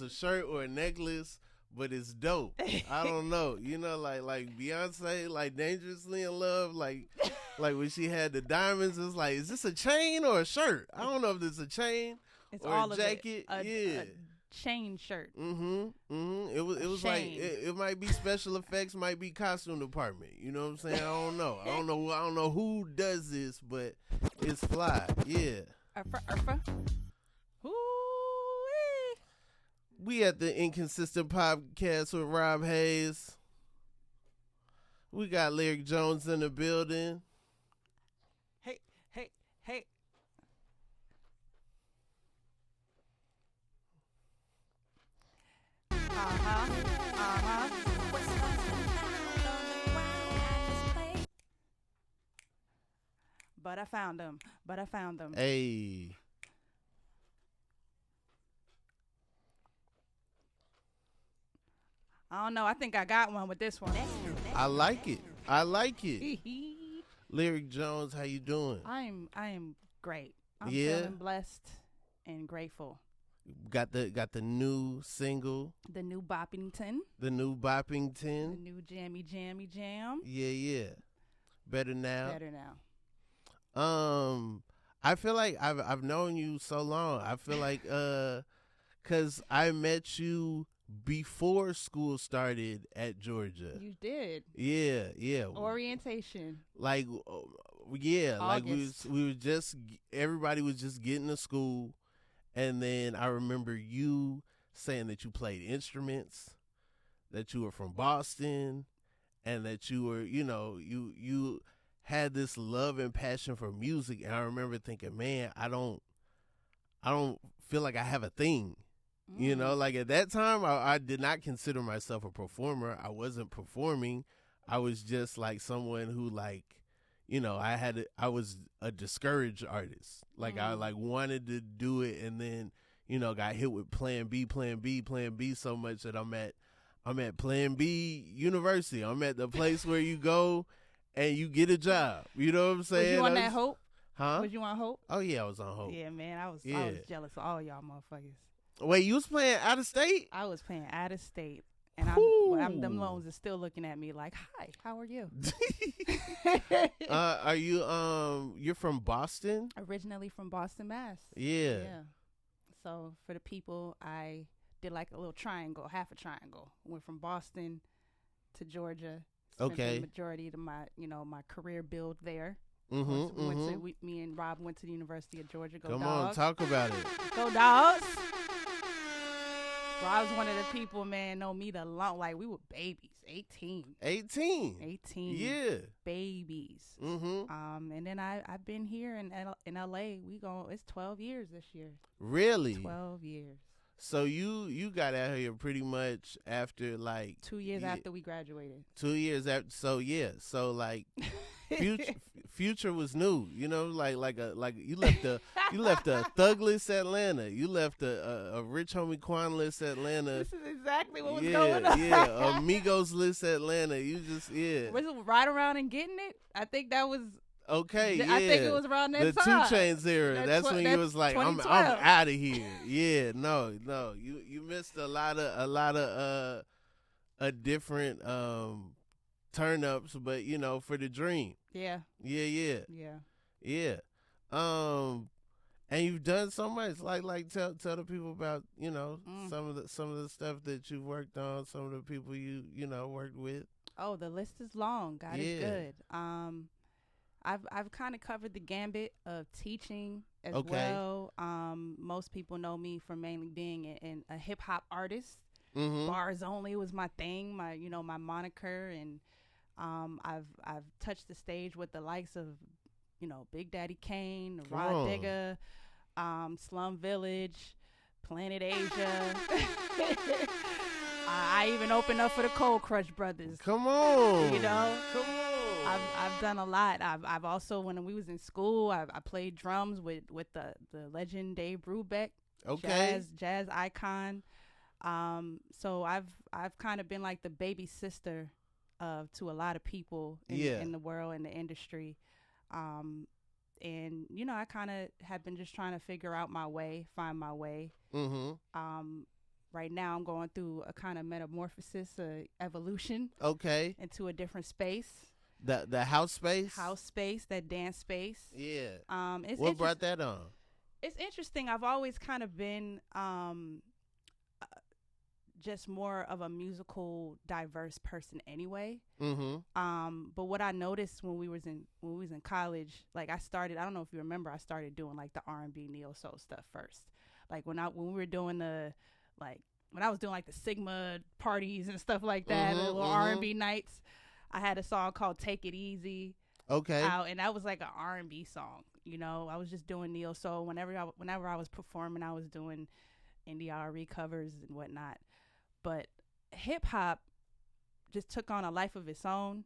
a shirt or a necklace, but it's dope. I don't know. You know, like Beyonce, like Dangerously in Love, like when she had the diamonds, it's like, is this a chain or a shirt? I don't know if it's a chain It's or all a of it. jacket. Yeah. A chain shirt. It was like it might be special effects, might be costume department. You know what I'm saying? I don't know. I don't know who does this, but it's fly. Yeah. Urfa. Ooh. We at the Inconsistent Podcast with Rob Haze. We got Lyric Jones in the building. Hey. But I found them. Hey. I don't know. I think I got one with this one. I like it. Lyric Jones, how you doing? I am great. I'm Yeah? feeling blessed and grateful. Got the new single, The new Boppington. the new The Boppington. new Jammy Jam. Yeah. Better now. Better now. I feel like I've known you so long. I feel like cuz I met you before school started at Georgia. You did. Yeah. Orientation. Like yeah, like August. we were just everybody was just getting to school, and then I remember you saying that you played instruments, that you were from Boston, and that you were, you had this love and passion for music. And I remember thinking, man, I don't feel like I have a thing. Like at that time, I did not consider myself a performer. I wasn't performing. I was just like someone who I was a discouraged artist. Like I wanted to do it, and then got hit with Plan B so much that I'm at Plan B University. I'm at the place where you go and you get a job. You know what I'm saying? Was you on that Hope? Huh? Was you on Hope? Oh yeah, I was on Hope. Yeah, man. I was jealous of all y'all motherfuckers. Wait, you was playing out of state? I was playing out of state. And them loans are still looking at me like, hi, how are you? Are you you're from Boston? Originally from Boston, Mass. Yeah. So for the people, I did like a little triangle, half a triangle. Went from Boston to Georgia. Spent Okay. the majority of my career build there. Mm-hmm. Me and Rob went to the University of Georgia. Go Come Dogs. on, talk about it. Go Dogs. Rob's one of the people, man, know me the long, like we were babies, 18. 18. Yeah. Babies. Mm-hmm. And then I've been here in LA. It's 12 years this year. Really? 12 years. So you got out here pretty much after like 2 years after we graduated. 2 years after. So like future was new. Like you left a thugless Atlanta. You left a rich homie Quanless Atlanta. This is exactly what was going on. Yeah, Amigos-less Atlanta. You just Was it right around and getting it? I think that was. Okay, yeah. I think it was around that the time. 2 Chainz era. That's when you was like, I'm out of here. Yeah, no. You missed a lot of different turn ups, but for the dream. Yeah. Yeah. And you've done so much. Like tell the people about, some of the stuff that you've worked on, some of the people you worked with. Oh, the list is long. God is good. I've kind of covered the gambit of teaching as well. Most people know me for mainly being in a hip hop artist. Bars only was my thing, my moniker, and I've touched the stage with the likes of Big Daddy Kane, Rod Digger, Slum Village, Planet Asia. I even opened up for the Cold Crush Brothers. Come on. Come on. I've done a lot. I've also, when we was in school, I played drums with the legend Dave Brubeck, jazz icon. So I've kind of been like the baby sister to a lot of people in the world, in the industry. And I kind of have been just trying to figure out my way, find my way. right now I'm going through a kind of metamorphosis, evolution. Okay. Into a different space. The house space. House space, that dance space. Yeah. It's what brought that on? It's interesting. I've always kind of been just more of a musical, diverse person anyway. But what I noticed when we was in college, like I don't know if you remember, I started doing like the R&B neo soul stuff first. Like when we were doing when I was doing like the Sigma parties and stuff like that, the little R&B nights, I had a song called "Take It Easy." Okay. And that was like an R&B song. You know, I was just doing neo soul. Whenever I was performing, I was doing indie R&B covers and whatnot. But hip hop just took on a life of its own,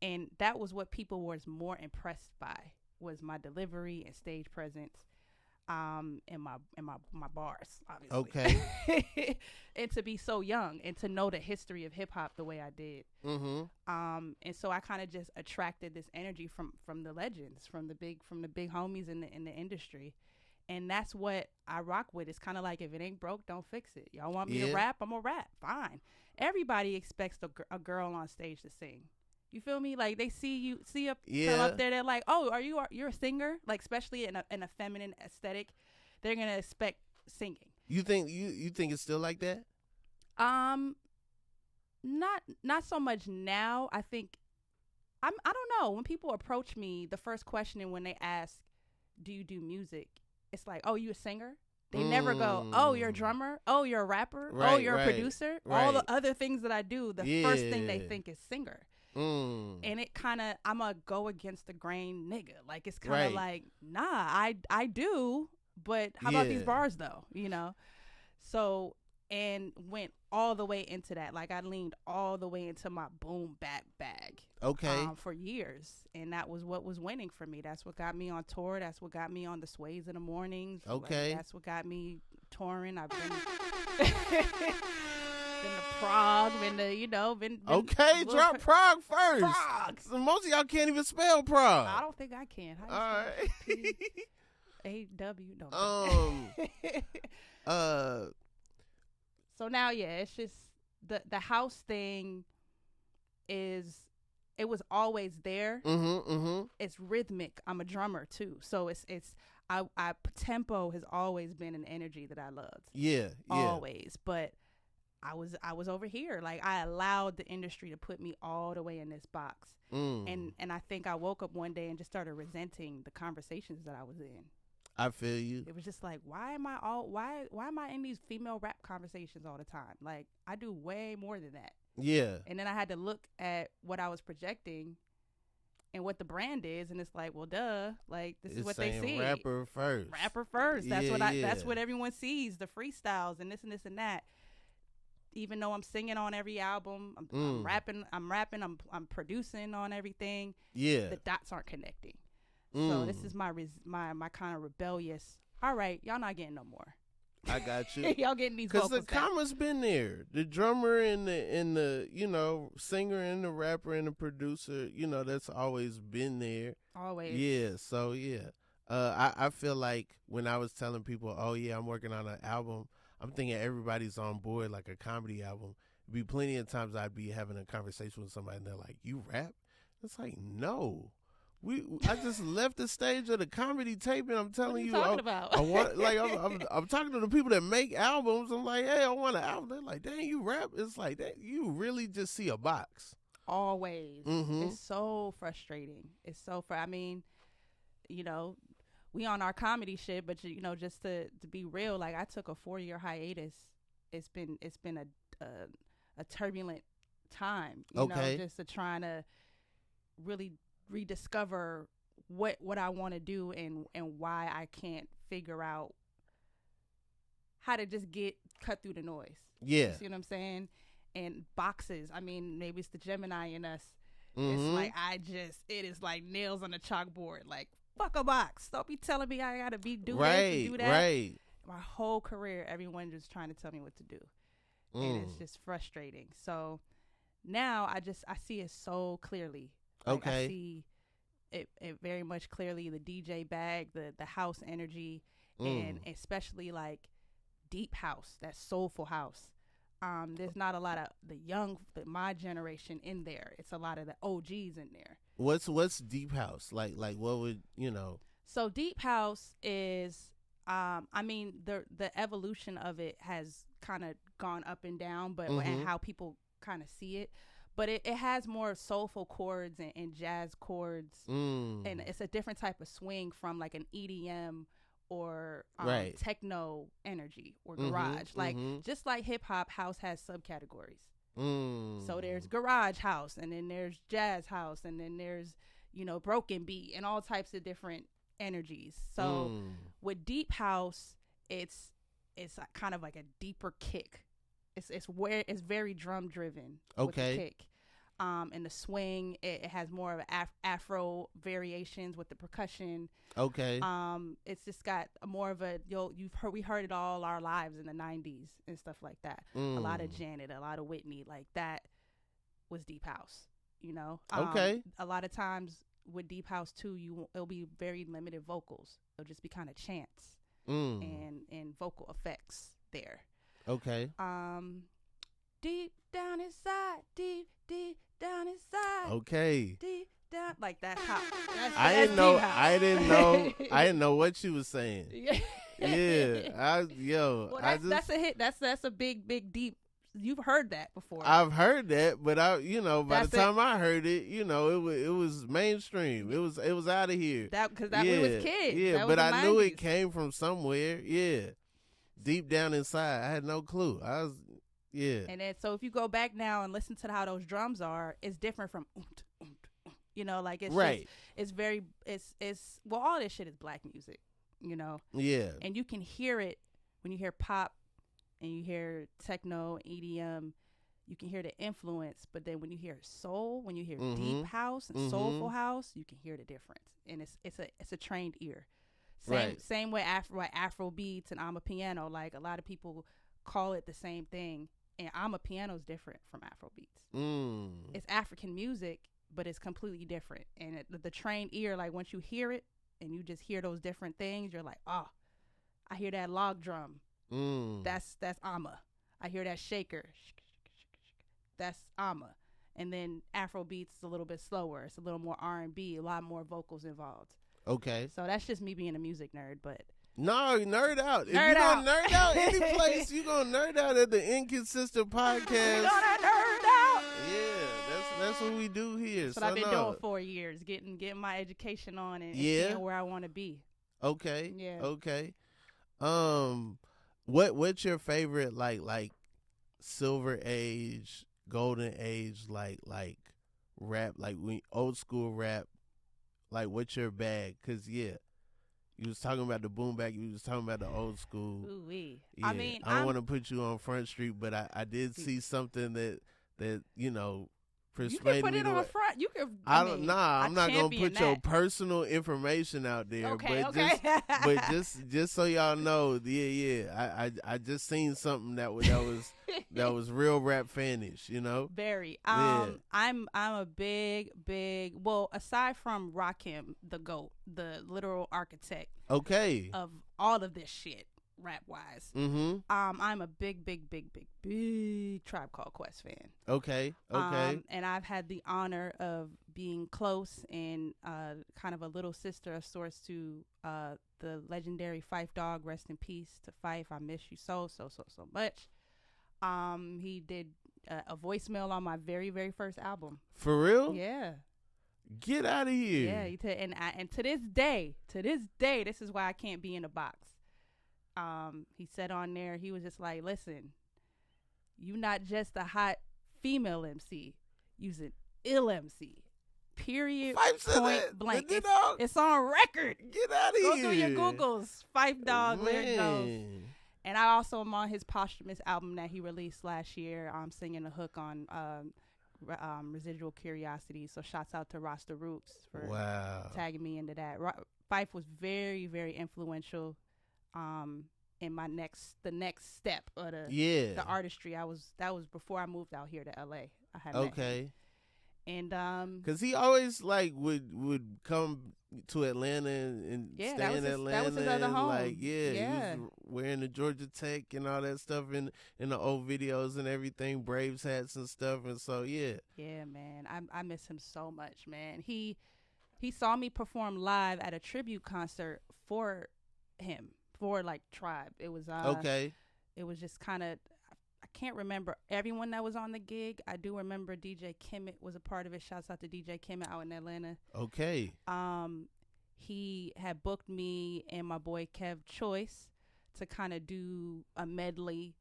and that was what people was more impressed by, was my delivery and stage presence, and my bars, obviously. Okay. And to be so young and to know the history of hip hop the way I did. And so I kind of just attracted this energy from the legends, from the big homies in the industry. And that's what I rock with. It's kind of like, if it ain't broke, don't fix it. Y'all want me to rap? I'm going to rap. Fine. Everybody expects a girl on stage to sing. You feel me? Like, they see come up there, they're like, oh, you're a singer? Like, especially in a feminine aesthetic, they're going to expect singing. You think it's still like that? Not so much now. I think, I don't know. When people approach me, the first question, and when they ask, do you do music? It's like, oh, you a singer? They never go, oh, you're a drummer? Oh, you're a rapper? Right, oh, you're a producer? Right. All the other things that I do, the first thing they think is singer. And it kind of, I'm a go against the grain nigga. Like, it's kind of like, nah, I do, but how about these bars though? You know? So, and went all the way into that. Like, I leaned all the way into my boom bap bag. Okay. For years. And that was what was winning for me. That's what got me on tour. That's what got me on the Sways in the mornings. Okay. Like, that's what got me touring. I've been been to Prague, been okay, drop Prague first. Prague. So most of y'all can't even spell Prague. I don't think I can. All right. P-A-W. No. So now, it's just the house thing it was always there. It's rhythmic. I'm a drummer too, so it's tempo has always been an energy that I loved. Yeah. Always, but I was over here. Like, I allowed the industry to put me all the way in this box, and I think I woke up one day and just started resenting the conversations that I was in. I feel you. It was just like, why am I in these female rap conversations all the time? Like, I do way more than that. Yeah. And then I had to look at what I was projecting and what the brand is, and it's like, well, duh, like, this is what they see. Rapper first. That's what everyone sees, the freestyles and this and this and that. Even though I'm singing on every album, I'm rapping, I'm producing on everything. Yeah. The dots aren't connecting. So this is my kind of rebellious. All right, y'all not getting no more. I got you. Y'all getting these vocals. Because the comma's been there. The drummer and the singer and the rapper and the producer. That's always been there. Always. Yeah. So yeah. I feel like when I was telling people, oh yeah, I'm working on an album, I'm thinking everybody's on board, like a comedy album. It'd be plenty of times I'd be having a conversation with somebody and they're like, "You rap?" It's like, no. I just left the stage of the comedy tape, and I'm telling you, talking about? I'm talking to the people that make albums. I'm like, hey, I want an album. They're like, dang, you rap? It's like that. You really just see a box. Always. It's so frustrating. It's so I mean, we on our comedy shit, but just to be real, like, I took a 4-year hiatus. It's been a turbulent time. Just to trying to really rediscover what I want to do and why I can't figure out how to just cut through the noise. Yeah. You see what I'm saying? And boxes. I mean, maybe it's the Gemini in us. It's like, it is like nails on a chalkboard. Like, fuck a box. Don't be telling me I gotta do this and do that. Right. My whole career, everyone just trying to tell me what to do. And it's just frustrating. So now I see it so clearly. Like, okay. I see it very much clearly, the DJ bag, the house energy, and especially like deep house, that soulful house. There's not a lot of my generation in there. It's a lot of the OGs in there. What's deep house like? What would you know? So deep house is, I mean, the evolution of it has kind of gone up and down, but and how people kind of see it. But it has more soulful chords and jazz chords, and it's a different type of swing from like an EDM or techno energy or garage. Just like hip hop, house has subcategories. So there's garage house, and then there's jazz house, and then there's, you know, broken beat and all types of different energies. So with deep house, it's kind of like a deeper kick. It's very drum driven. With the kick. And the swing, it has more of Afro variations with the percussion. It's just got more of a, we heard it all our lives in the 90s and stuff like that. A lot of Janet, a lot of Whitney, like that was deep house, you know. A lot of times with deep house too, it'll be very limited vocals. It'll just be kind of chants and vocal effects there. Deep down inside, deep down inside. Deep down, like that's how. I didn't know what you was saying. Well, that's a hit. That's a big deep. You've heard that before. I've heard that, but by the time I heard it, it was mainstream. It was out of here. Because we was kids. Yeah, but I knew it came from somewhere. Yeah, deep down inside, I had no clue. And then so if you go back now and listen to how those drums are, it's different from like it's just, it's very it's well, all this shit is black music, and you can hear it when you hear pop and you hear techno, EDM, you can hear the influence, but then when you hear soul, when you hear deep house and soulful house, you can hear the difference, and it's a trained ear. Same way Afro beats and I'm a piano, like a lot of people call it the same thing, and I'm a piano is different from Afro beats. It's African music, but it's completely different, and the trained ear, like once you hear it and you just hear those different things, you're like, oh, I hear that log drum. That's Amma. I hear that shaker. That's Amma. And then Afro beats is a little bit slower. It's a little more R&B, a lot more vocals involved. So that's just me being a music nerd, but no, nerd out. If you're gonna nerd out any place, you're gonna nerd out at the Inconsistent Podcast. We're gonna nerd out. Yeah, that's what we do here. That's what I've been doing for years, getting my education on and seeing where I want to be. Okay. What's your favorite like silver age, golden age like rap, like when old school rap, like what's your bag? 'Cause you was talking about the boom bap, you was talking about the old school. Ooh-wee. Yeah. I don't want to put you on Front Street, but I did see something that you can put it on front. You can. I'm not gonna put your personal information out there. But just so y'all know, I just seen something that was real rap fanish, Very. I'm a big. Well, aside from Rakim, the GOAT, the literal architect. Of all of this shit. Rap wise, I'm a big Tribe Called Quest fan. Okay. And I've had the honor of being close and kind of a little sister of sorts to the legendary Phife Dawg. Rest in peace to Phife. I miss you so much. He did a voicemail on my very very first album. For real? Yeah. Get out of here. Yeah. And to this day, this is why I can't be in a box. He said on there, he was just like, listen, you not just a hot female MC, you's an ill MC. Period. Point blank. It's on record. Get out of here. Go do your Googles. Phife Dawg, lyric notes. And I also am on his posthumous album that he released last year. I'm singing a hook on Residual Curiosity. So shouts out to Rasta Roots for tagging me into that. Phife was very, very influential in the next step of the artistry. That was before I moved out here to LA. I had met him. And because he always like would come to Atlanta and stay in Atlanta. That was his other home. Like, he was wearing the Georgia Tech and all that stuff in the old videos and everything, Braves hats and stuff. And so yeah, man, I miss him so much, man. He saw me perform live at a tribute concert for him, for like Tribe. It was okay. It was just kind of, I can't remember everyone that was on the gig. I do remember DJ Kimmett was a part of it. Shouts out to DJ Kimmett out in Atlanta. Okay. He had booked me and my boy Kev Choice to kind of do a medley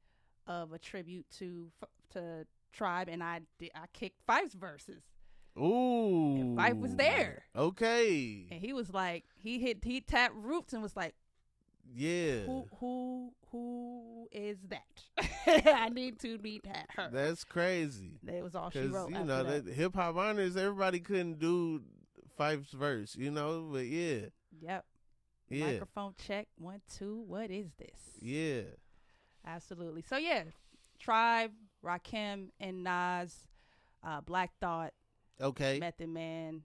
of a tribute to Tribe, and I kicked Fife's verses. Ooh. And Fife was there. Okay. And he was like, he tapped roots and was like, yeah. Who is that? I need to meet her. That's crazy. That was all she wrote. You know, that hip hop honors, everybody couldn't do Fife's verse, you know, but yeah. Yep. Yeah. Microphone check 1 2. What is this? Yeah. Absolutely. So yeah, Tribe, Rakim, and Nas, Black Thought. Okay. Method Man,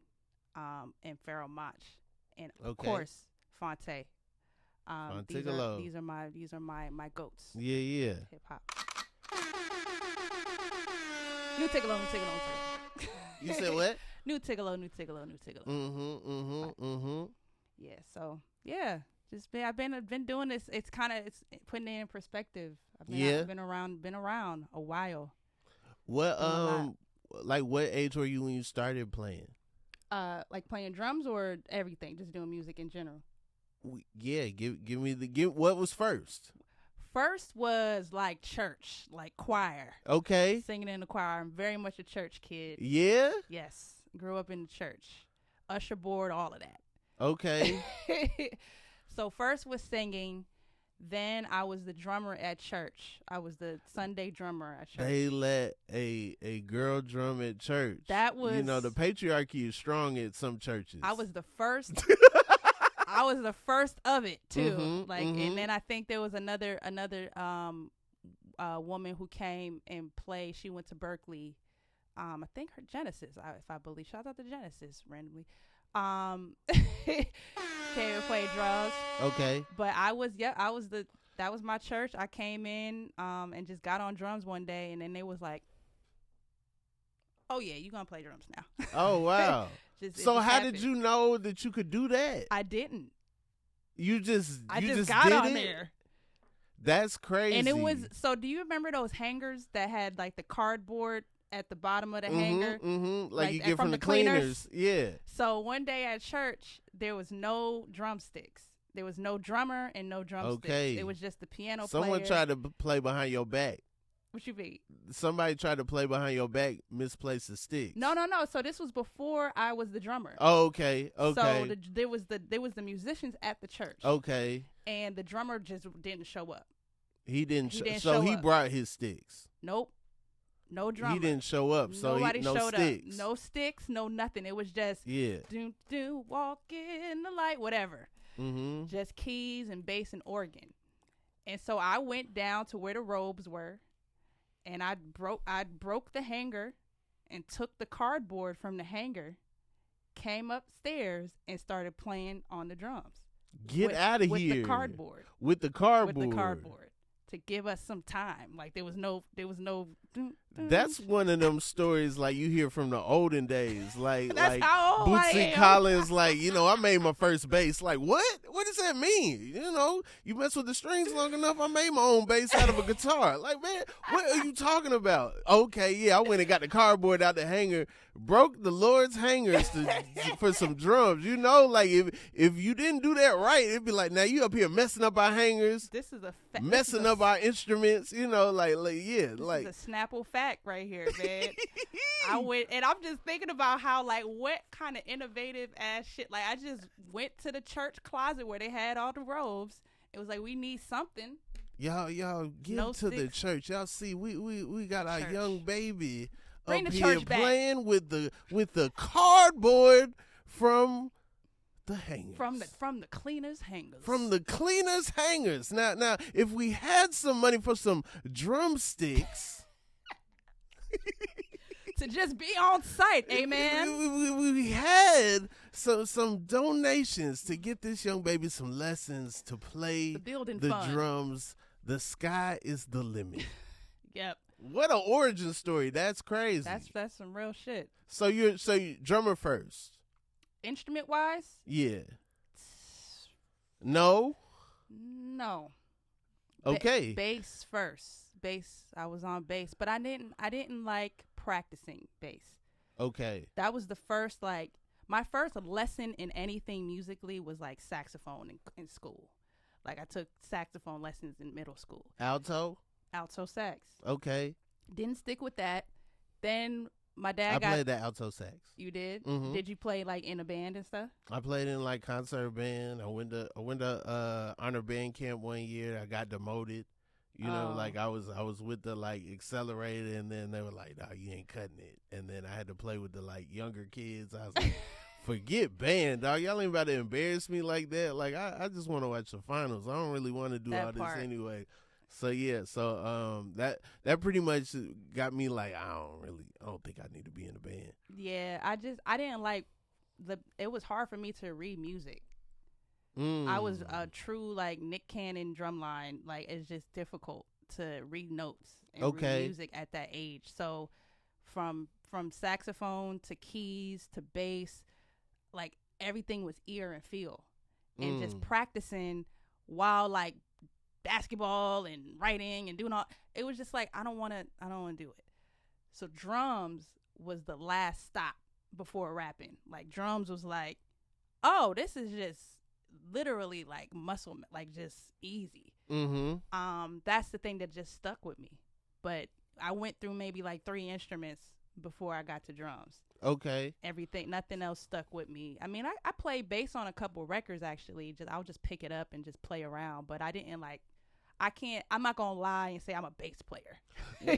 and Pharoah Monch, and of course Fonte. These are my goats. Yeah. Hip hop. New Tigolo. You said what? New Tigolo. Yeah. So yeah, I've been doing this. It's putting it in perspective. I've been around a while. What like what age were you when you started playing? Like playing drums or everything, just doing music in general. Yeah, give me what was first? First was like church, like choir. Okay. Singing in the choir. I'm very much a church kid. Yeah? Yes. Grew up in the church. Usher board, all of that. Okay. So first was singing. Then I was the drummer at church. I was the Sunday drummer at church. They let a girl drum at church. That was, you know, the patriarchy is strong at some churches. I was the first. I was the first of it too. And then I think there was another woman who came and played. She went to Berkeley. I think her Genesis, if I believe. Shout out to Genesis randomly. Came and played drums. Okay. But that was my church. I came in and just got on drums one day, and then they was like, "Oh yeah, you gonna play drums now." Oh wow. So how happened. Did you know that you could do that? I didn't. I just got did on it? there. That's crazy. And it was, so do you remember those hangers that had like the cardboard at the bottom of the hanger? Like you get from the cleaners. Yeah. So one day at church, there was no drumsticks. There was no drummer and no drumsticks. Okay. It was just the piano Someone player. tried to play behind your back. What you mean? Somebody tried to play behind your back, misplaced the sticks. No. So this was before I was the drummer. Oh, okay. So there was the musicians at the church. Okay. And the drummer just didn't show up. He didn't show up. Brought his sticks. Nope. No drummer. He didn't show up. So nobody no showed sticks. up. No sticks. No nothing. It was just do walk in the light, whatever. Just keys and bass and organ. And so I went down to where the robes were. And I broke the hanger and took the cardboard from the hanger, came upstairs and started playing on the drums. Get out of here. With the cardboard. With the cardboard. To give us some time. Like there was no That's one of them stories like you hear from the olden days. Like that's like how old Bootsy Collins, like, you know, I made my first bass. Like, what? What does that mean? You know, you mess with the strings long enough, I made my own bass out of a guitar. Like, man, what are you talking about? Okay, yeah, I went and got the cardboard out the hanger, broke the Lord's hangers for some drums. You know, like if you didn't do that right, it'd be like, now you up here messing up our hangers. This is messing up our instruments, you know, like yeah, this like is a Snapple fact right here, man. I went, and I'm just thinking about how, like, what kind of innovative ass shit. Like, I just went to the church closet where they had all the robes. It was like, we need something. Y'all give to the church. Y'all see, we got our young baby Bring up the here church back. playing with the cardboard from the hangers. From the cleaners' hangers. From the cleaners' hangers. Now, if we had some money for some drumsticks, to just be on site. Amen. We had some donations to get this young baby some lessons to play the drums. The sky is the limit. Yep. What an origin story. That's crazy. That's some real shit. So you're drummer first. Instrument wise? Yeah. No. Okay. Bass first. Bass. I was on bass, but I didn't like practicing bass. Okay. That was the first, like, my first lesson in anything musically was like saxophone in school. Like, I took saxophone lessons in middle school. Alto sax. Okay. Didn't stick with that. Then my dad I played that alto sax. You did? Mm-hmm. Did you play like in a band and stuff? I played in like concert band. I went to honor band camp one year. I got demoted. You know, like I was with the like accelerator, and then they were like, "No, you ain't cutting it." And then I had to play with the like younger kids. I was like, "Forget band, dog. Y'all ain't about to embarrass me like that. Like I just want to watch the finals. I don't really want to do all this anyway." So yeah, that pretty much got me like, I don't think I need to be in a band. Yeah, I didn't like it was hard for me to read music. I was a true like Nick Cannon drumline. Like, it's just difficult to read notes and read music at that age. So from saxophone to keys to bass, like everything was ear and feel, and just practicing while like basketball and writing and doing all. It was just like, I don't want to do it. So drums was the last stop before rapping. Like, drums was like, oh, this is just literally like muscle, like just easy. That's the thing that just stuck with me. But I went through maybe like 3 instruments before I got to drums. Okay. Nothing else stuck with me. I mean, I played bass on a couple records actually. I'll just pick it up and just play around. But I didn't like. I'm not gonna lie and say I'm a bass player.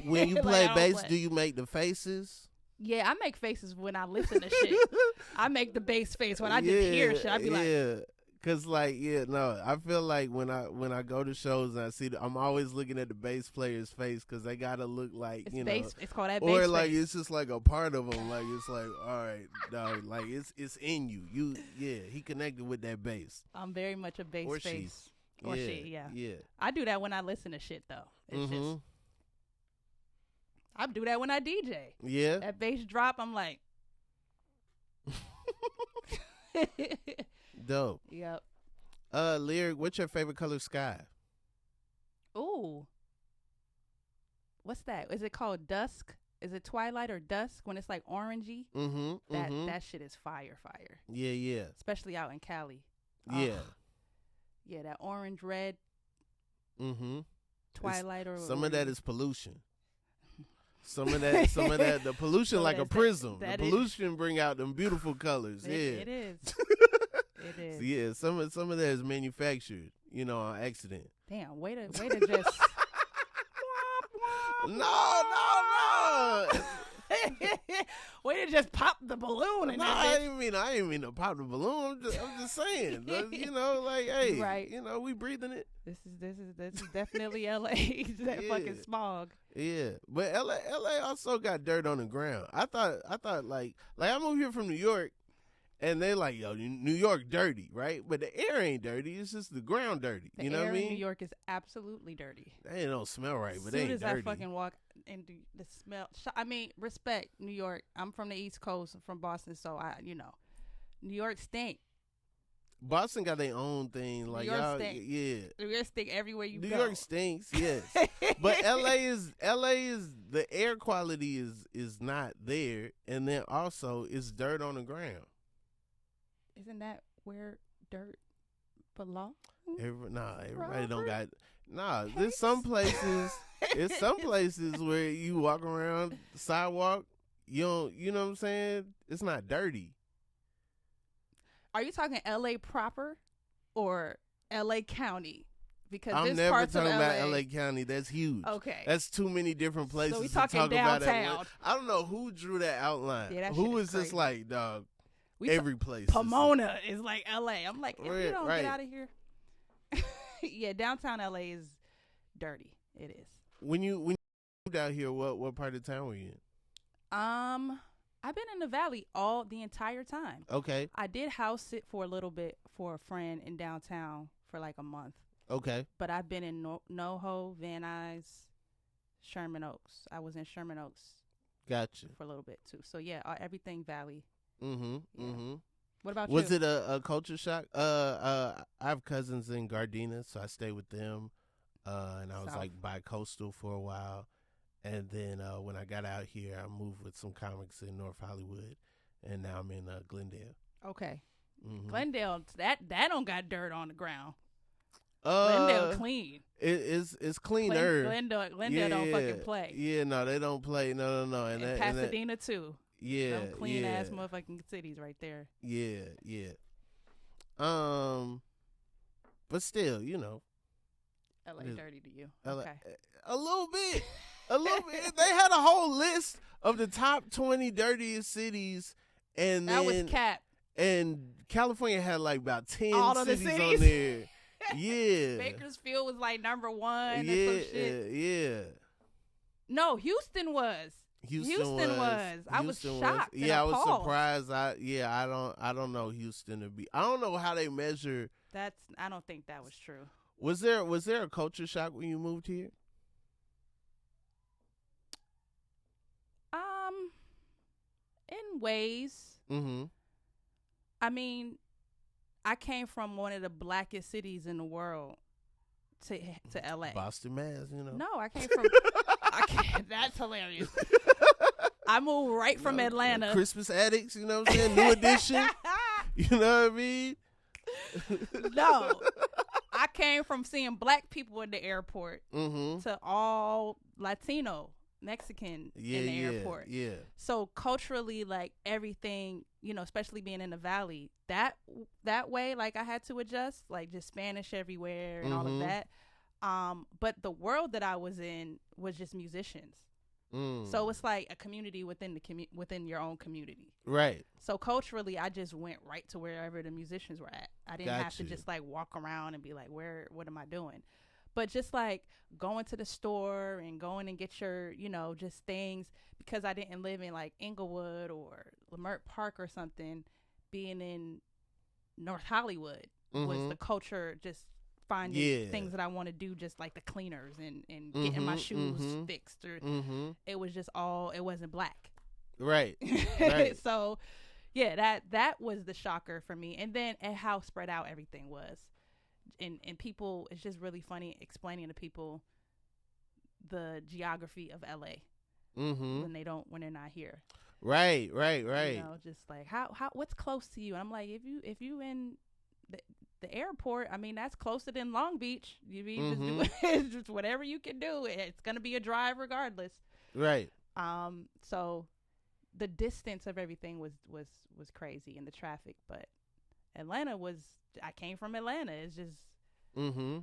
When you play bass, do you make the faces? Yeah, I make faces when I listen to shit. I make the bass face when I just hear shit. I be like, cause like, I feel like when I go to shows and I see I'm always looking at the bass player's face, cause they gotta look like bass, it's called that bass or like face. It's just like a part of them. Like it's like, all right, dog, like it's in you. He connected with that bass. I'm very much a bass face. Or she. Yeah. I do that when I listen to shit though. It's just. I do that when I DJ. Yeah. That bass drop, I'm like. Dope. Yep. Lyric, what's your favorite color sky? Ooh. What's that? Is it called dusk? Is it twilight or dusk when it's like orangey? That shit is fire. Yeah. Especially out in Cali. Yeah. Yeah, that orange red. Twilight or some of that is pollution. Some of that, the pollution like a prism. The pollution bring out them beautiful colors. It is. It is. So yeah, some of that is manufactured, on accident. Damn, way to just. No. Way to just pop the balloon. And I didn't mean to pop the balloon. I'm just saying, like, hey, right. We breathing it. This is definitely LA. That fucking smog. Yeah, but LA also got dirt on the ground. I thought like I moved here from New York, and they like, yo, New York dirty, right? But the air ain't dirty. It's just the ground dirty. The you know air what I mean? in New York is absolutely dirty. They don't smell right, but they ain't dirty. As soon as I fucking walk into the smell, respect New York. I'm from the East Coast. I'm from Boston, so New York stink. Boston got their own thing, like y'all, yeah. New York stink everywhere you go. New York stinks, yes. But LA is the air quality is not there, and then also it's dirt on the ground. Isn't that where dirt belongs? Everybody don't got. There's some places. There's some places where you walk around the sidewalk, you know what I'm saying? It's not dirty. Are you talking LA proper or LA County? Because I'm there's never parts talking of about LA County. That's huge. Okay. That's too many different places so we to talking talk downtown. about. I don't know who drew that outline. Yeah, that who is is this crazy. like, dog? Every place. Pomona is like LA. I'm like, if you don't right. get out of here. Yeah, downtown LA is dirty. It is. When you moved out here, what part of town were you in? I've been in the Valley all the entire time. Okay. I did house sit for a little bit for a friend in downtown for like a month. Okay. But I've been in NoHo, Van Nuys, Sherman Oaks. I was in Sherman Oaks. Gotcha. For a little bit too. So yeah, everything Valley. Mm-hmm. Yeah. Mm-hmm. What about you? Was it a culture shock? I have cousins in Gardena, so I stayed with them. And I was like bi-coastal for a while. And then when I got out here, I moved with some comics in North Hollywood, and now I'm in Glendale. Okay. Mm-hmm. Glendale, that don't got dirt on the ground. Glendale clean. It's cleaner. Glendale don't fucking play. Yeah, no, they don't play. No. And Pasadena too. Yeah, them clean ass motherfucking cities right there. Yeah. But still, LA dirty to you. LA, okay. A little bit. They had a whole list of the top 20 dirtiest cities, and that was cap. And California had like about 10 all of cities the cities on there. Yeah. Bakersfield was like number 1. Yeah, or some shit. Yeah. No, Houston was. Houston was. I was shocked. Yeah, I was surprised. I don't know Houston to be. I don't know how they measure. I don't think that was true. Was there a culture shock when you moved here? In ways. Mm-hmm. I mean, I came from one of the blackest cities in the world to LA. Boston, Mass, No, I came from that's hilarious. I moved right from Atlanta. Christmas Addicts, you know what I'm saying? New Edition. You know what I mean? No. I came from seeing black people in the airport to all Latino, Mexican in the airport. Yeah. So culturally, like everything, especially being in the Valley, that way, like I had to adjust, like just Spanish everywhere and all of that. But the world that I was in was just musicians. So it's like a community within within your own community. Right. So culturally, I just went right to wherever the musicians were at. I didn't have to just like walk around and be like, what am I doing? But just like going to the store and going and get your, just things, because I didn't live in like Inglewood or Leimert Park or something, being in North Hollywood was the culture, just finding things that I want to do, just like the cleaners and getting my shoes fixed. Or it was just it wasn't black. Right. So, yeah, that was the shocker for me. And then how spread out everything was. And people, it's just really funny explaining to people the geography of LA when they're not here. Right. Just like how what's close to you? And I'm like, if you in the airport, I mean, that's closer than Long Beach. You mean just just whatever you can do. It's gonna be a drive regardless. Right. So the distance of everything was crazy, and the traffic. But Atlanta I came from Atlanta. It's just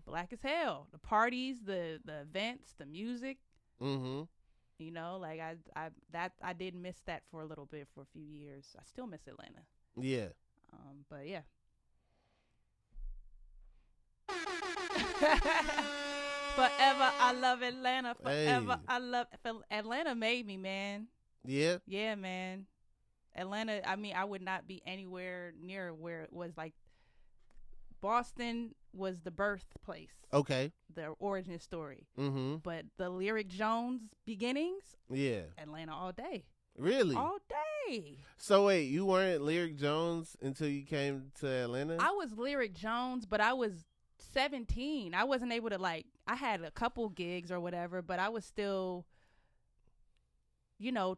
black as hell. The parties, the events, the music. Like I did miss that for a little bit, for a few years. I still miss Atlanta. Yeah. But yeah. Forever I love Atlanta. Forever I love Atlanta. Made me, man. Yeah. Yeah, man. Atlanta, I mean, I would not be anywhere near where it was. Like Boston was the birthplace. Okay. The origin story. But the Lyric Jones beginnings. Yeah. Atlanta all day. Really? All day. So wait, you weren't Lyric Jones until you came to Atlanta? I was Lyric Jones, but I was 17. I wasn't able to I had a couple gigs or whatever, but I was still,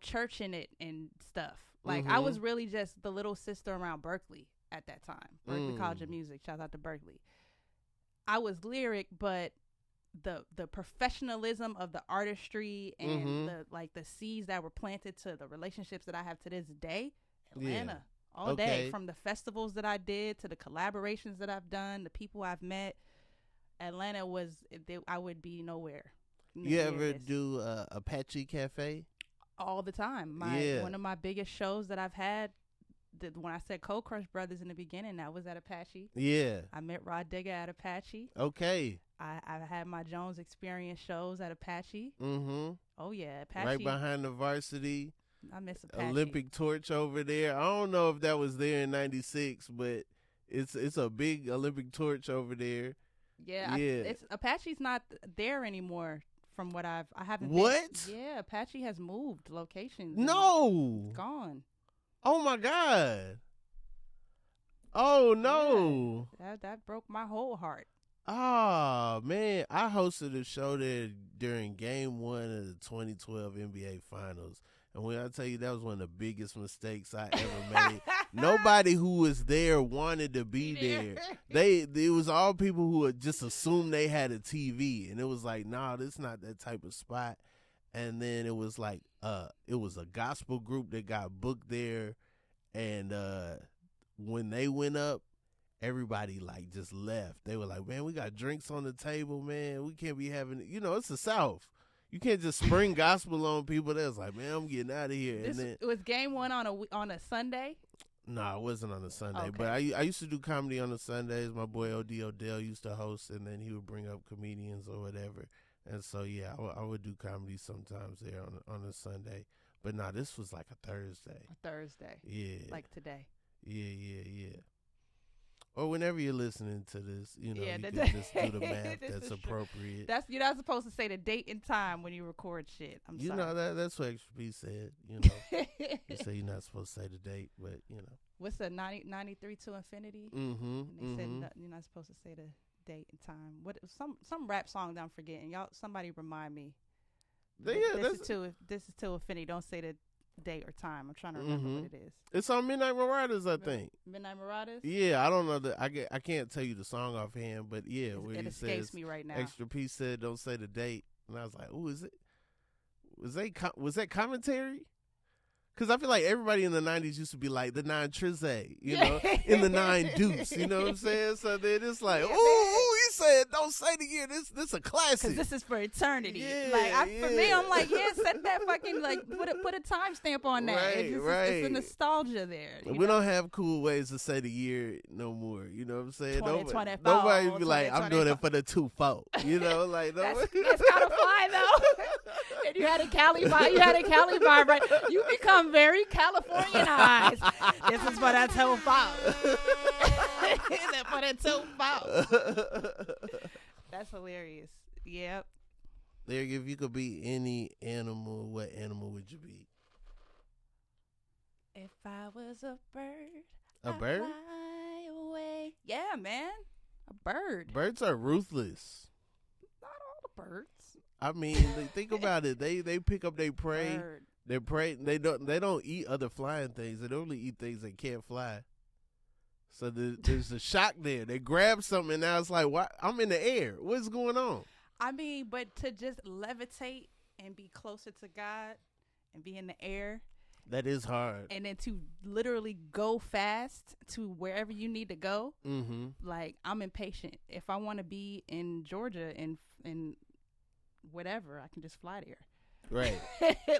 churching it and stuff. Like I was really just the little sister around Berkeley at that time. Berkeley College of Music. Shout out to Berkeley. I was Lyric, but the professionalism of the artistry and the seeds that were planted to the relationships that I have to this day, Atlanta. All day, from the festivals that I did to the collaborations that I've done, the people I've met. Atlanta I would be nowhere. You ever do Apache Cafe? All the time. One of my biggest shows that I've had, when I said Cold Crush Brothers in the beginning, that was at Apache. Yeah. I met Rod Digger at Apache. Okay. I had my Jones Experience shows at Apache. Oh yeah, Apache. Right behind the Varsity. I miss Apache. Olympic torch over there. I don't know if that was there in '96, but it's a big Olympic torch over there. Yeah. It's Apache's not there anymore. From what I haven't. What? Yeah, Apache has moved locations. No. Gone. Oh my God. Oh no. Yeah, that broke my whole heart. Oh man, I hosted a show there during Game 1 of the 2012 NBA Finals. And when I tell you that was one of the biggest mistakes I ever made, nobody who was there wanted to be there. It was all people who had just assumed they had a TV, and it was like, nah, this is not that type of spot. And then it was like, it was a gospel group that got booked there, and when they went up, everybody like just left. They were like, man, we got drinks on the table, man. We can't be having, it's the South. You can't just spring gospel on people. That's like, man, I'm getting out of here. It was Game 1 on a Sunday? No, it wasn't on a Sunday. Okay. But I used to do comedy on the Sundays. My boy O.D. Odell used to host, and then he would bring up comedians or whatever. And so, yeah, I would do comedy sometimes there on a Sunday. But no, this was like a Thursday. A Thursday. Yeah. Like today. Yeah. Or whenever you're listening to this, you can just do the math that's appropriate. You're not supposed to say the date and time when you record shit. I'm sorry. That's what Extra P said. You say you're not supposed to say the date, but What's the 93 to infinity? Mm-hmm. And they said you're not supposed to say the date and time. What some rap song that I'm forgetting. Y'all, somebody remind me. This is to infinity. Don't say the date or time. I'm trying to remember what it is. It's on Midnight Marauders, I think. Midnight Marauders? Yeah, I don't know I can't tell you the song offhand, but yeah, it escapes me right now. Extra P said, "Don't say the date," and I was like, "Oh, is it? Was that commentary?" Because I feel like everybody in the 90s used to be like the 9 Trize, in the 9 Deuce, you know what I'm saying? So then it's like, he said, don't say the year. This a classic. Because this is for eternity. Yeah, for me, I'm like, set that fucking, put a timestamp on that. Right, It's a nostalgia there. We don't have cool ways to say the year no more. You know what I'm saying? 2024, Nobody be like, I'm doing it for the 2-4. Like, that's kind of fly, though. And you had a Cali vibe, right? You become very Californianized. This is for that 2-4. For that 2-4. That's hilarious. Yep. Larry, if you could be any animal, what animal would you be? If I was a bird, I'd fly away. Yeah, man. A bird. Birds are ruthless. Not all the birds. I mean, think about it. They pick up their prey. Bird. They prey. They don't eat other flying things. They only eat things that can't fly. So there's a shock there. They grab something and now it's like, what? I'm in the air. What's going on? I mean, but to just levitate and be closer to God and be in the air. That is hard. And then to literally go fast to wherever you need to go. Mm-hmm. Like, I'm impatient. If I want to be in Georgia and whatever, I can just fly there. Right.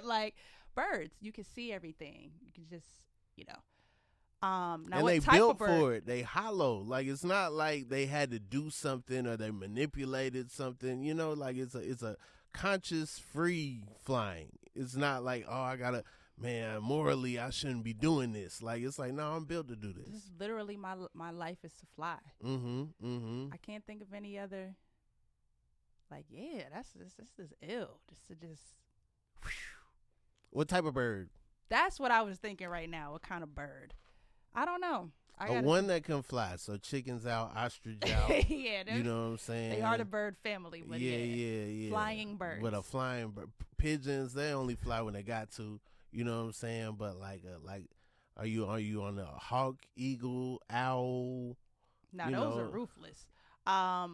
Like birds, you can see everything. You can just, now and what they type built of bird? for it. They hollow. Like, it's not like they had to do something or they manipulated something. Like it's a conscious free flying. It's not like, oh, I gotta, man, morally I shouldn't be doing this. Like, it's like, no, I'm built to do this. This is literally my life is to fly. I can't think of any other. Like, yeah, this is ill. Just What type of bird? That's what I was thinking right now. What kind of bird? I don't know. One that can fly. So chickens out, ostrich out. Yeah, you know what I'm saying? They are the bird family, but yeah. Flying birds. But a flying bird. Pigeons, they only fly when they got to. You know what I'm saying? But like, are you on a hawk, eagle, owl? No, those are ruthless. I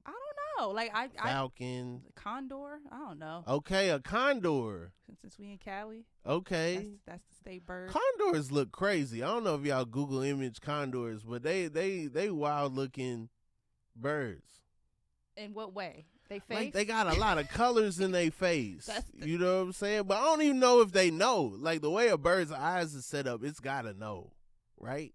don't know. Like Falcon. Condor? I don't know. Okay, a condor. Since we in Cali. Okay. That's the state bird. Condors look crazy. I don't know if y'all Google image condors, but they wild looking birds. In what way? They face? Like, they got a lot of colors in their face. You know what I'm saying? But I don't even know if they know. Like, the way a bird's eyes is set up, it's got to know. Right?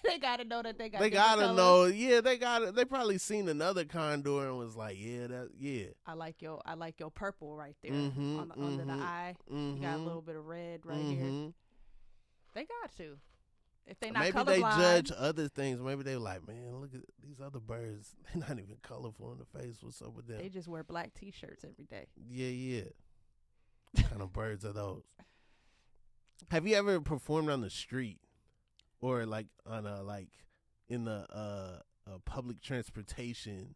They gotta know that they got. They gotta colors. Know. Yeah, they got. They probably seen another condor and was like, yeah. I like your purple right there under the eye. You got a little bit of red right here. They got to. If they not maybe colorblind, they judge other things. Maybe they like, man, look at these other birds. They're not even colorful in the face. What's up with them? They just wear black T-shirts every day. Yeah. What kind of birds are those? Have you ever performed on the street, or like on a in the public transportation?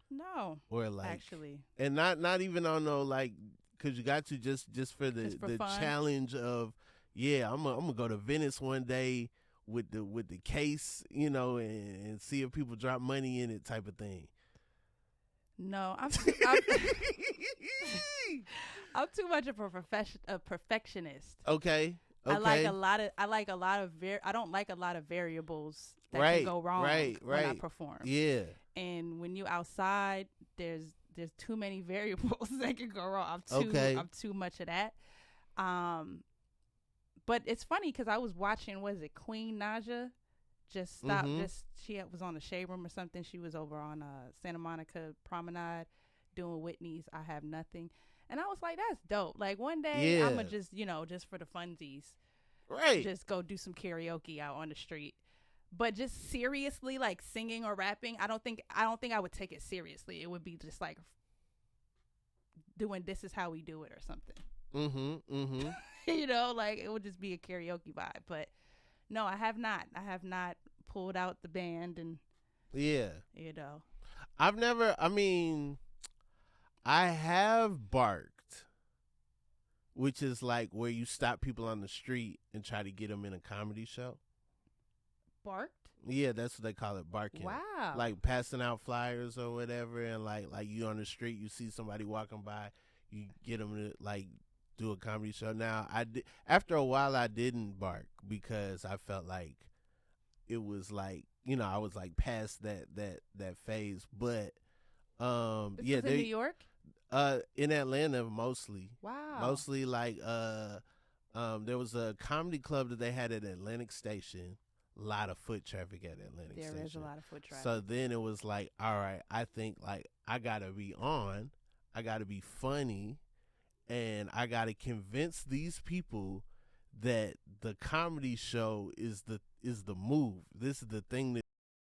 No. Or like actually, and not even on no like, cause you got to just for the challenge of I'm gonna go to Venice one day with the case, and see if people drop money in it type of thing. No, I'm too much of a perfectionist. Okay. I like a lot of I don't like a lot of variables that can go wrong when I perform. Yeah. And when you outside, there's too many variables that can go wrong. I'm too much of that. But it's funny because I was watching, Queen Naja just stopped. She was on the Shade Room or something. She was over on Santa Monica Promenade doing Whitney's I Have Nothing. And I was like, that's dope. Like one day I'm going to just for the funsies. Right. Just go do some karaoke out on the street. But just seriously, like singing or rapping, I don't think I would take it seriously. It would be just like doing This Is How We Do It or something. Like it would just be a karaoke vibe. But no, I have not pulled out the band and I've never, I have barked, which is like where you stop people on the street and try to get them in a comedy show. Barked? Yeah, that's what they call it, barking. Wow. Like passing out flyers or whatever, and like you on the street, you see somebody walking by, you get them to like do a comedy show. Now, after a while, I didn't bark because I felt like it was like, I was like past that phase. But this was in New York? In Atlanta mostly. Wow. Mostly like there was a comedy club that they had at Atlantic Station. A lot of foot traffic at Atlantic Station. There is a lot of foot traffic. So then it was like, all right, I think like I gotta be on, I gotta be funny, and I gotta convince these people that the comedy show is the move. This is the thing that,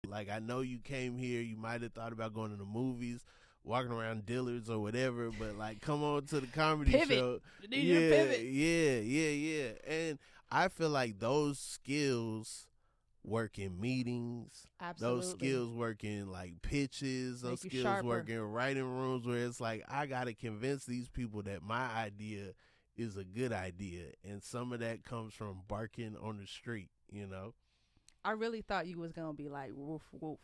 like, I know you came here, you might have thought about going to the movies, walking around Dillard's or whatever, but like, come on to the comedy show. Pivot. Yeah. And I feel like those skills work in meetings. Absolutely. Those skills work in like pitches. Those skills work in writing rooms where it's like, I got to convince these people that my idea is a good idea. And some of that comes from barking on the street, I really thought you was going to be like, woof, woof.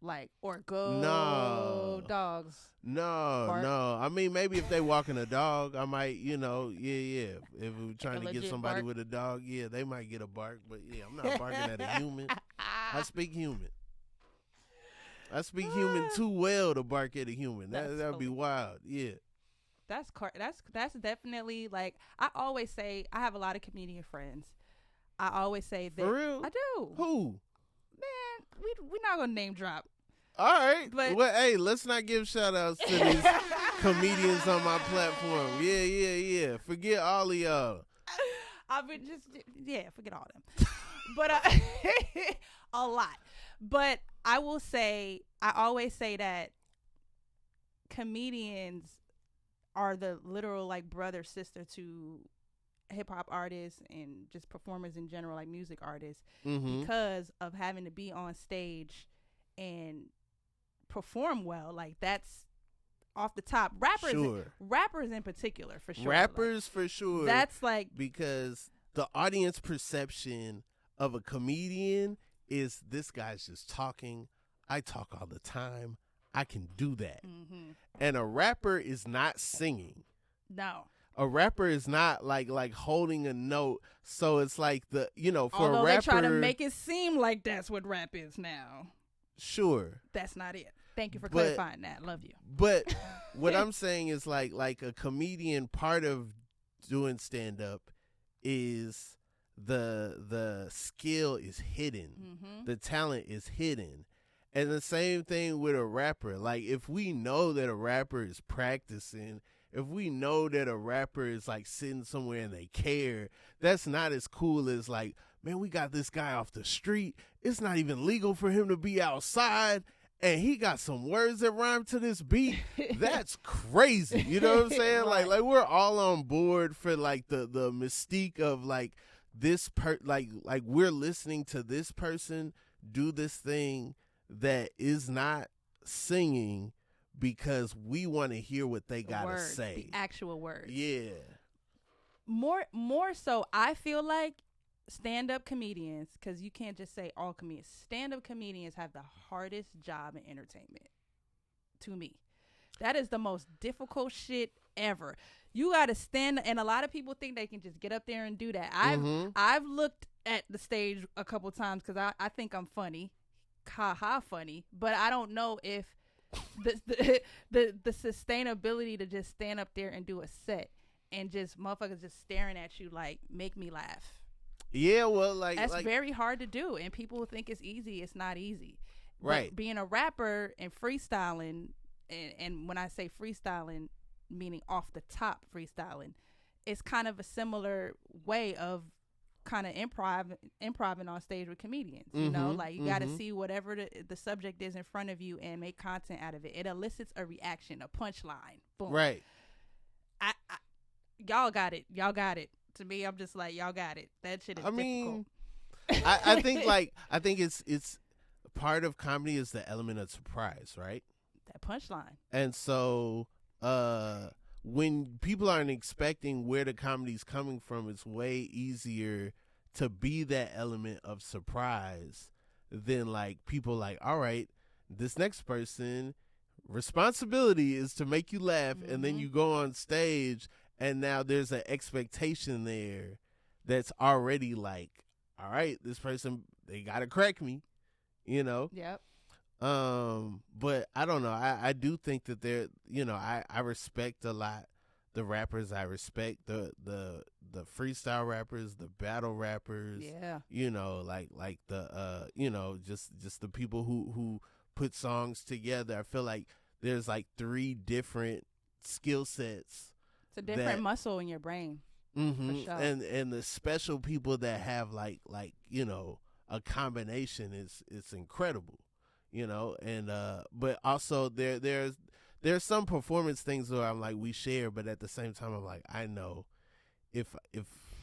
Like, or go dogs. No. I mean, maybe if they walking a dog, I might, If we're trying to get somebody with a dog, they might get a bark. But I'm not barking at a human. I speak human. I speak human too well to bark at a human. That'd be wild. Yeah. That's definitely, like, I always say, I have a lot of comedian friends. I always say that. For real? I do. Who? Man, we're not gonna name drop. All right, but hey, let's not give shout outs to these comedians on my platform. Yeah. Forget all of y'all. I've been forget all of them. But a lot. But I will say, I always say that comedians are the literal like brother sister to hip hop artists and just performers in general, like music artists, because of having to be on stage and perform well. Like, that's off the top. Rappers in particular, for sure. Rappers, like, for sure. That's like, because the audience perception of a comedian is, this guy's just talking. I talk all the time. I can do that. And a rapper is not singing. No. A rapper is not like holding a note, so it's like for although a rapper, they try to make it seem like that's what rap is now. Sure, that's not it. Thank you for clarifying that. Love you. But what I'm saying is like a comedian, part of doing stand up is the skill is hidden. The talent is hidden. And the same thing with a rapper. Like, if we know that a rapper is practicing, if we know that a rapper is like sitting somewhere and they care, that's not as cool as like, man, we got this guy off the street. It's not even legal for him to be outside, and he got some words that rhyme to this beat. That's crazy. You know what I'm saying? Right. Like we're all on board for like the mystique of like this like we're listening to this person do this thing that is not singing because we want to hear what they gotta words, say. The actual words. Yeah. More so, I feel like stand-up comedians, because you can't just say all comedians. Stand-up comedians have the hardest job in entertainment, to me. That is the most difficult shit ever. You got to stand, and a lot of people think they can just get up there and do that. I've looked at the stage a couple times because I think I'm funny, funny, but I don't know if the sustainability to just stand up there and do a set and just motherfuckers just staring at you like, make me laugh. Yeah, well, that's very hard to do, and people think it's easy. It's not easy. Right. But being a rapper and freestyling, and when I say freestyling, meaning off the top freestyling, it's kind of a similar way of kind of improving on stage with comedians. You know, like you got to see whatever the subject is in front of you and make content out of it. It elicits a reaction, a punchline. Boom. Right. I y'all got it. Y'all got it. To me, I'm just like, y'all got it. That shit is difficult. Mean, I think it's part of comedy is the element of surprise, right? That punchline. And so when people aren't expecting where the comedy's coming from, it's way easier to be that element of surprise than like people like, all right, this next person, responsibility is to make you laugh, and then you go on stage and now there's an expectation there that's already like, all right, this person, they gotta crack me, you know? Yep. But I don't know. I do think that they're, you know, I respect a lot the rappers. I respect the freestyle rappers, the battle rappers. Yeah. You know, like the you know, just the people who put songs together. I feel like there's like 3 different skill sets. It's a different muscle in your brain. For sure. And the special people that have like you know, a combination is incredible. You know, and but also there's some performance things where I'm like, we share, but at the same time I'm like, I know if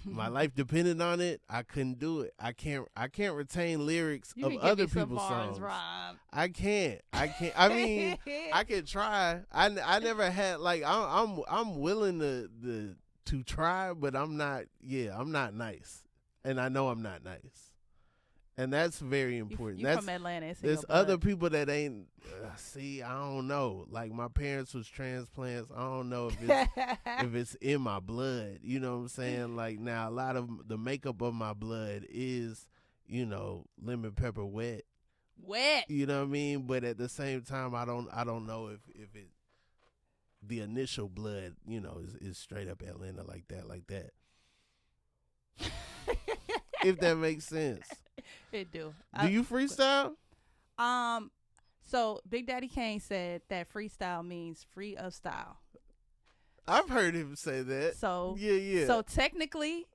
my life depended on it, I couldn't do it. I can't retain lyrics of other people's songs. Rob. I can't. I mean, I could try. I never had like I'm willing to try, but I'm not nice, and I know I'm not nice. And that's very important. You from Atlanta. There's other people that ain't. See, I don't know. Like my parents was transplants. I don't know if it's if it's in my blood. You know what I'm saying? Like now, a lot of the makeup of my blood is, you know, lemon pepper wet. You know what I mean? But at the same time, I don't know if it the initial blood, you know, is straight up Atlanta like that. If that makes sense. It do. Do you freestyle? So Big Daddy Kane said that freestyle means free of style. I've heard him say that. So yeah. So technically,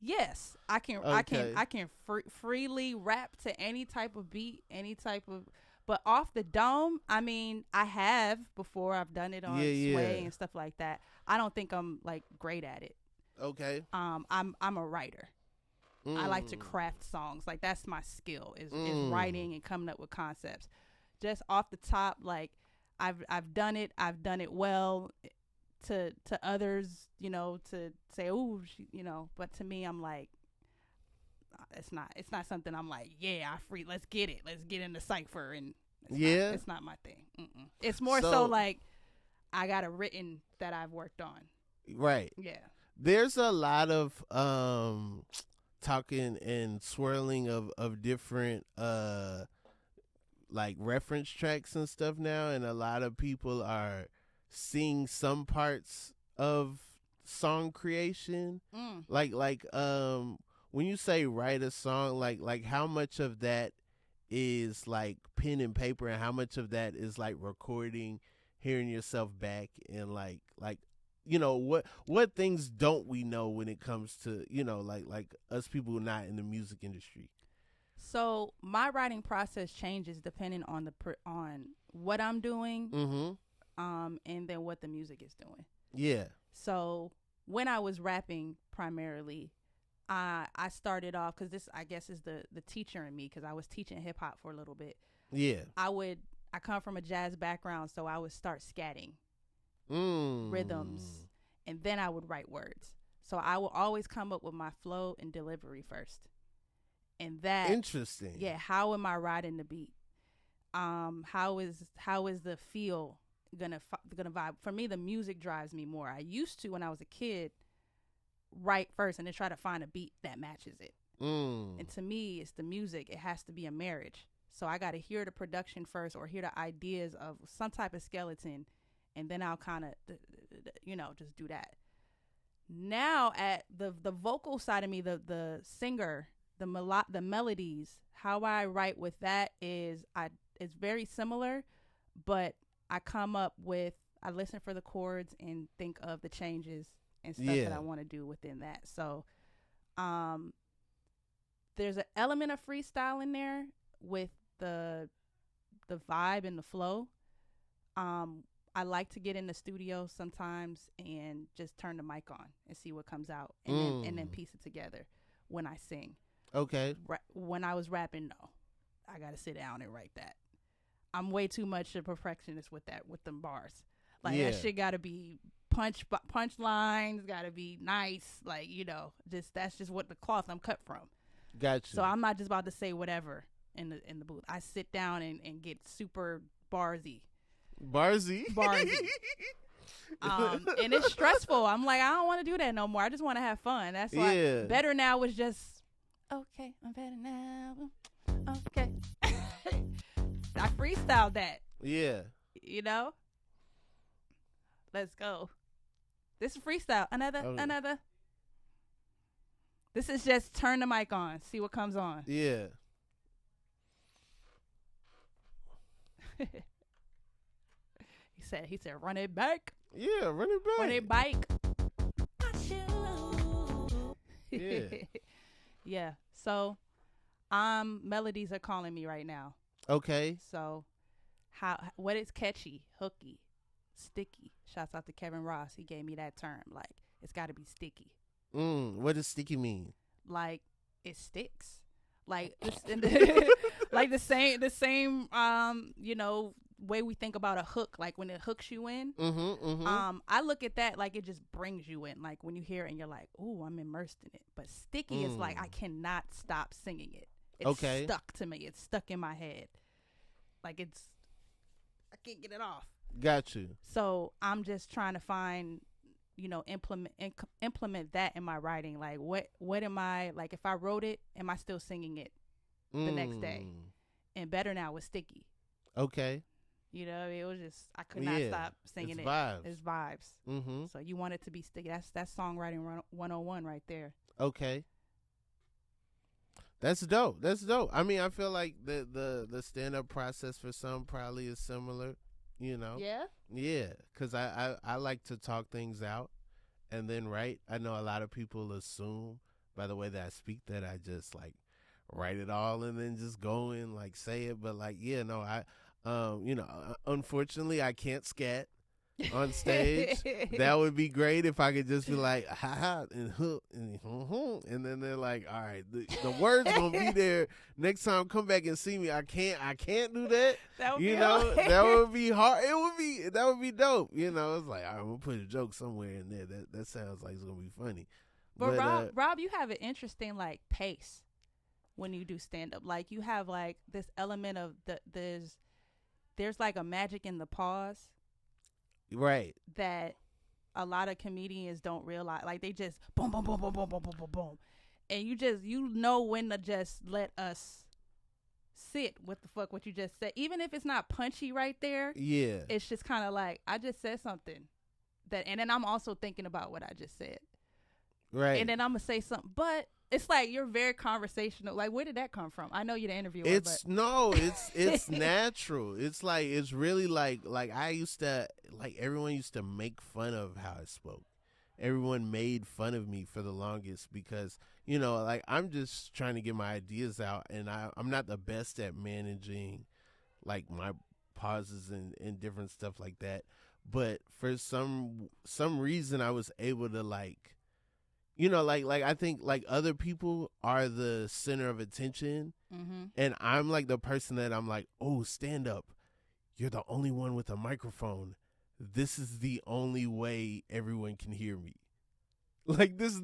yes, I can. Okay. I can freely rap to any type of beat, any type of. But off the dome, I mean, I have before. I've done it on Sway and stuff like that. I don't think I'm like great at it. Okay. I'm a writer. I like to craft songs. Like that's my skill is writing and coming up with concepts. Just off the top, like I've done it. I've done it well to others, you know, to say, oh, you know. But to me, I'm like, it's not something I'm like, yeah, let's get it. Let's get in the cipher. And it's not my thing. Mm-mm. It's more so like I got a written that I've worked on. Right. Yeah. There's a lot of talking and swirling of different like reference tracks and stuff now, and a lot of people are seeing some parts of song creation like when you say write a song, like how much of that is like pen and paper, and how much of that is like recording, hearing yourself back, and like what things don't we know when it comes to like us people not in the music industry? So my writing process changes depending on on what I'm doing, and then what the music is doing. Yeah. So when I was rapping primarily, I started off, because this, I guess, is the teacher in me, because I was teaching hip hop for a little bit. Yeah. I come from a jazz background, so I would start scatting rhythms, and then I would write words. So I will always come up with my flow and delivery first, and that interesting. Yeah, how am I riding the beat? How is the feel gonna vibe? For me, the music drives me more. I used to, when I was a kid, write first and then try to find a beat that matches it. And to me, it's the music. It has to be a marriage. So I got to hear the production first, or hear the ideas of some type of skeleton, and then I'll kind of, just do that. Now, at the vocal side of me, the singer, the melodies, how I write with that is it's very similar, but I listen for the chords and think of the changes and stuff that I want to do within that. So, there's an element of freestyle in there with the vibe and the flow. I like to get in the studio sometimes and just turn the mic on and see what comes out, and then piece it together when I sing. Okay. When I was rapping, no, I got to sit down and write that. I'm way too much a perfectionist with them bars. Like, that shit got to be punch lines, got to be nice. Like, that's just what the cloth I'm cut from. Gotcha. So I'm not just about to say whatever in the booth. I sit down and get super barsy. And it's stressful. I'm like, I don't want to do that no more. I just want to have fun. That's why Better Now was just, okay, I'm better now. Okay. I freestyled that. Yeah. Let's go. This is freestyle. Another. This is just turn the mic on, see what comes on. Yeah. He said, run it back. Yeah, run it back. Run it back. Yeah. Yeah. So, melodies are calling me right now. Okay. So, what is catchy, hooky, sticky? Shouts out to Kevin Ross. He gave me that term. Like, it's got to be sticky. What does sticky mean? Like, it sticks. Like, like the same way we think about a hook, like when it hooks you in. I look at that like it just brings you in. Like, when you hear it and you're like, ooh, I'm immersed in it. But sticky is like, I cannot stop singing it. It's stuck to me. It's stuck in my head. Like, I can't get it off. Got you. So I'm just trying to find, implement that in my writing. Like, what am I, like, if I wrote it, am I still singing it the next day? And Better Now was sticky. Okay. It was just, I could not stop singing it. It's vibes. So you want it to be sticky. That's songwriting 101 right there. Okay. That's dope. I mean, I feel like the stand-up process for some probably is similar, Yeah? Yeah, because I like to talk things out and then write. I know a lot of people assume by the way that I speak that I just, like, write it all and then just go and, like, say it. But, like, unfortunately, I can't scat on stage. That would be great if I could just be like, ha ha, and hook, and then they're like, all right, the words gonna be there next time. Come back and see me. I can't do that. That would be that would be hard. That would be dope. It's like, all right, I'm gonna put a joke somewhere in there. That sounds like it's gonna be funny. But Rob, you have an interesting, like, pace when you do stand up. Like, you have, like, this element of there's like a magic in the pause. Right. That a lot of comedians don't realize. Like, they just boom, boom, boom, boom, boom, boom, boom, boom, boom. And you know when to just let us sit with what you just said. Even if it's not punchy right there. Yeah. It's just kind of like, I just said something. And then I'm also thinking about what I just said. Right. And then I'm gonna say something, but it's like you're very conversational. Like, where did that come from? I know you're the interviewer. It's it's natural. It's like it's really like I used to like everyone used to make fun of how I spoke. Everyone made fun of me for the longest because like I'm just trying to get my ideas out, and I'm not the best at managing like my pauses and different stuff like that. But for some reason, I was able to like like I think like other people are the center of attention, and I'm like the person that I'm like, oh, stand up. You're the only one with a microphone. This is the only way everyone can hear me. Like this is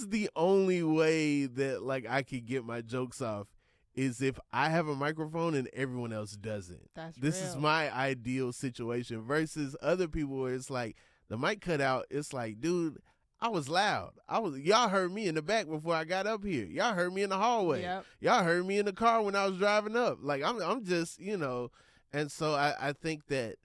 the only way that like I could get my jokes off is if I have a microphone and everyone else doesn't. This is my ideal situation versus other people where it's like the mic cut out. It's like, dude, I was loud. Y'all heard me in the back before I got up here. Y'all heard me in the hallway. Yep. Y'all heard me in the car when I was driving up. Like I'm just, and so I think that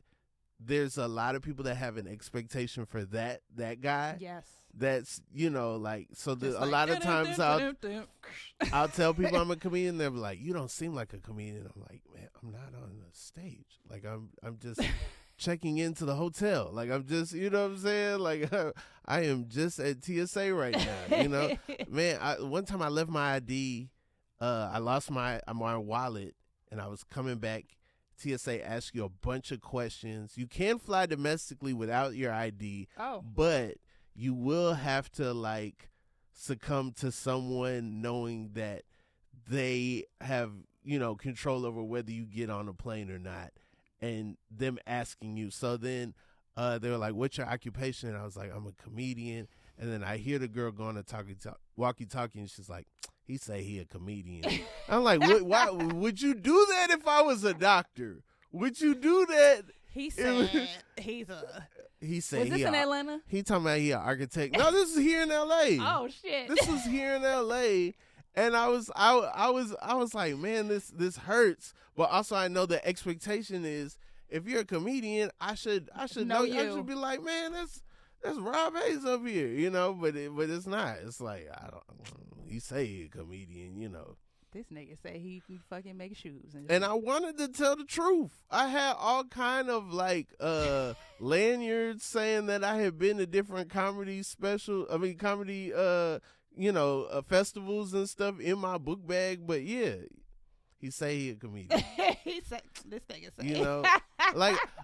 there's a lot of people that have an expectation for that guy. Yes. That's like so. A lot of times I'll tell people I'm a comedian. They're like, "You don't seem like a comedian." I'm like, "Man, I'm not on the stage. Like I'm just checking into the hotel. Like I'm just, you know what I'm saying? Like I am just at TSA right now. Man. One time I left my ID. I lost my wallet, and I was coming back. TSA asks you a bunch of questions. You can fly domestically without your ID. Oh, but you will have to like succumb to someone knowing that they have, control over whether you get on a plane or not, and them asking you. So then they were like, what's your occupation? And I was like, I'm a comedian. And then I hear the girl going to walkie-talkie, and she's like, he say he a comedian. I'm like, why would you do that if I was a doctor? Would you do that? He said he's a... He said was this in Atlanta? He talking about he an architect. No, this is here in L.A. Oh shit! This was here in L.A. And I was like, man, this hurts. But also I know the expectation is if you're a comedian, I should know you. I should be like, man, that's Rob Haze up here, But it's not. It's like he say he a comedian, This nigga say he can fucking make shoes. And I wanted to tell the truth. I had all kind of like lanyards saying that I had been to different comedy festivals and stuff in my book bag. But yeah, he say he a comedian. He said this nigga say.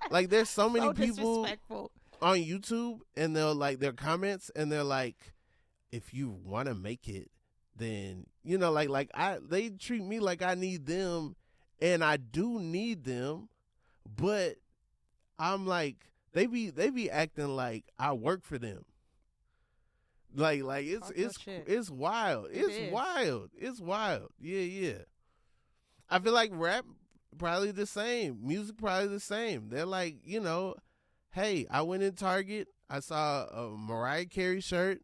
Like there's so many people disrespectful on YouTube, and they'll like their comments, and they're like, if you want to make it, then they treat me like I need them, and I do need them, but I'm like they be acting like I work for them. Like it's wild. It's wild. Yeah. I feel like rap probably the same. Music probably the same. They're like, hey, I went in Target. I saw a Mariah Carey shirt.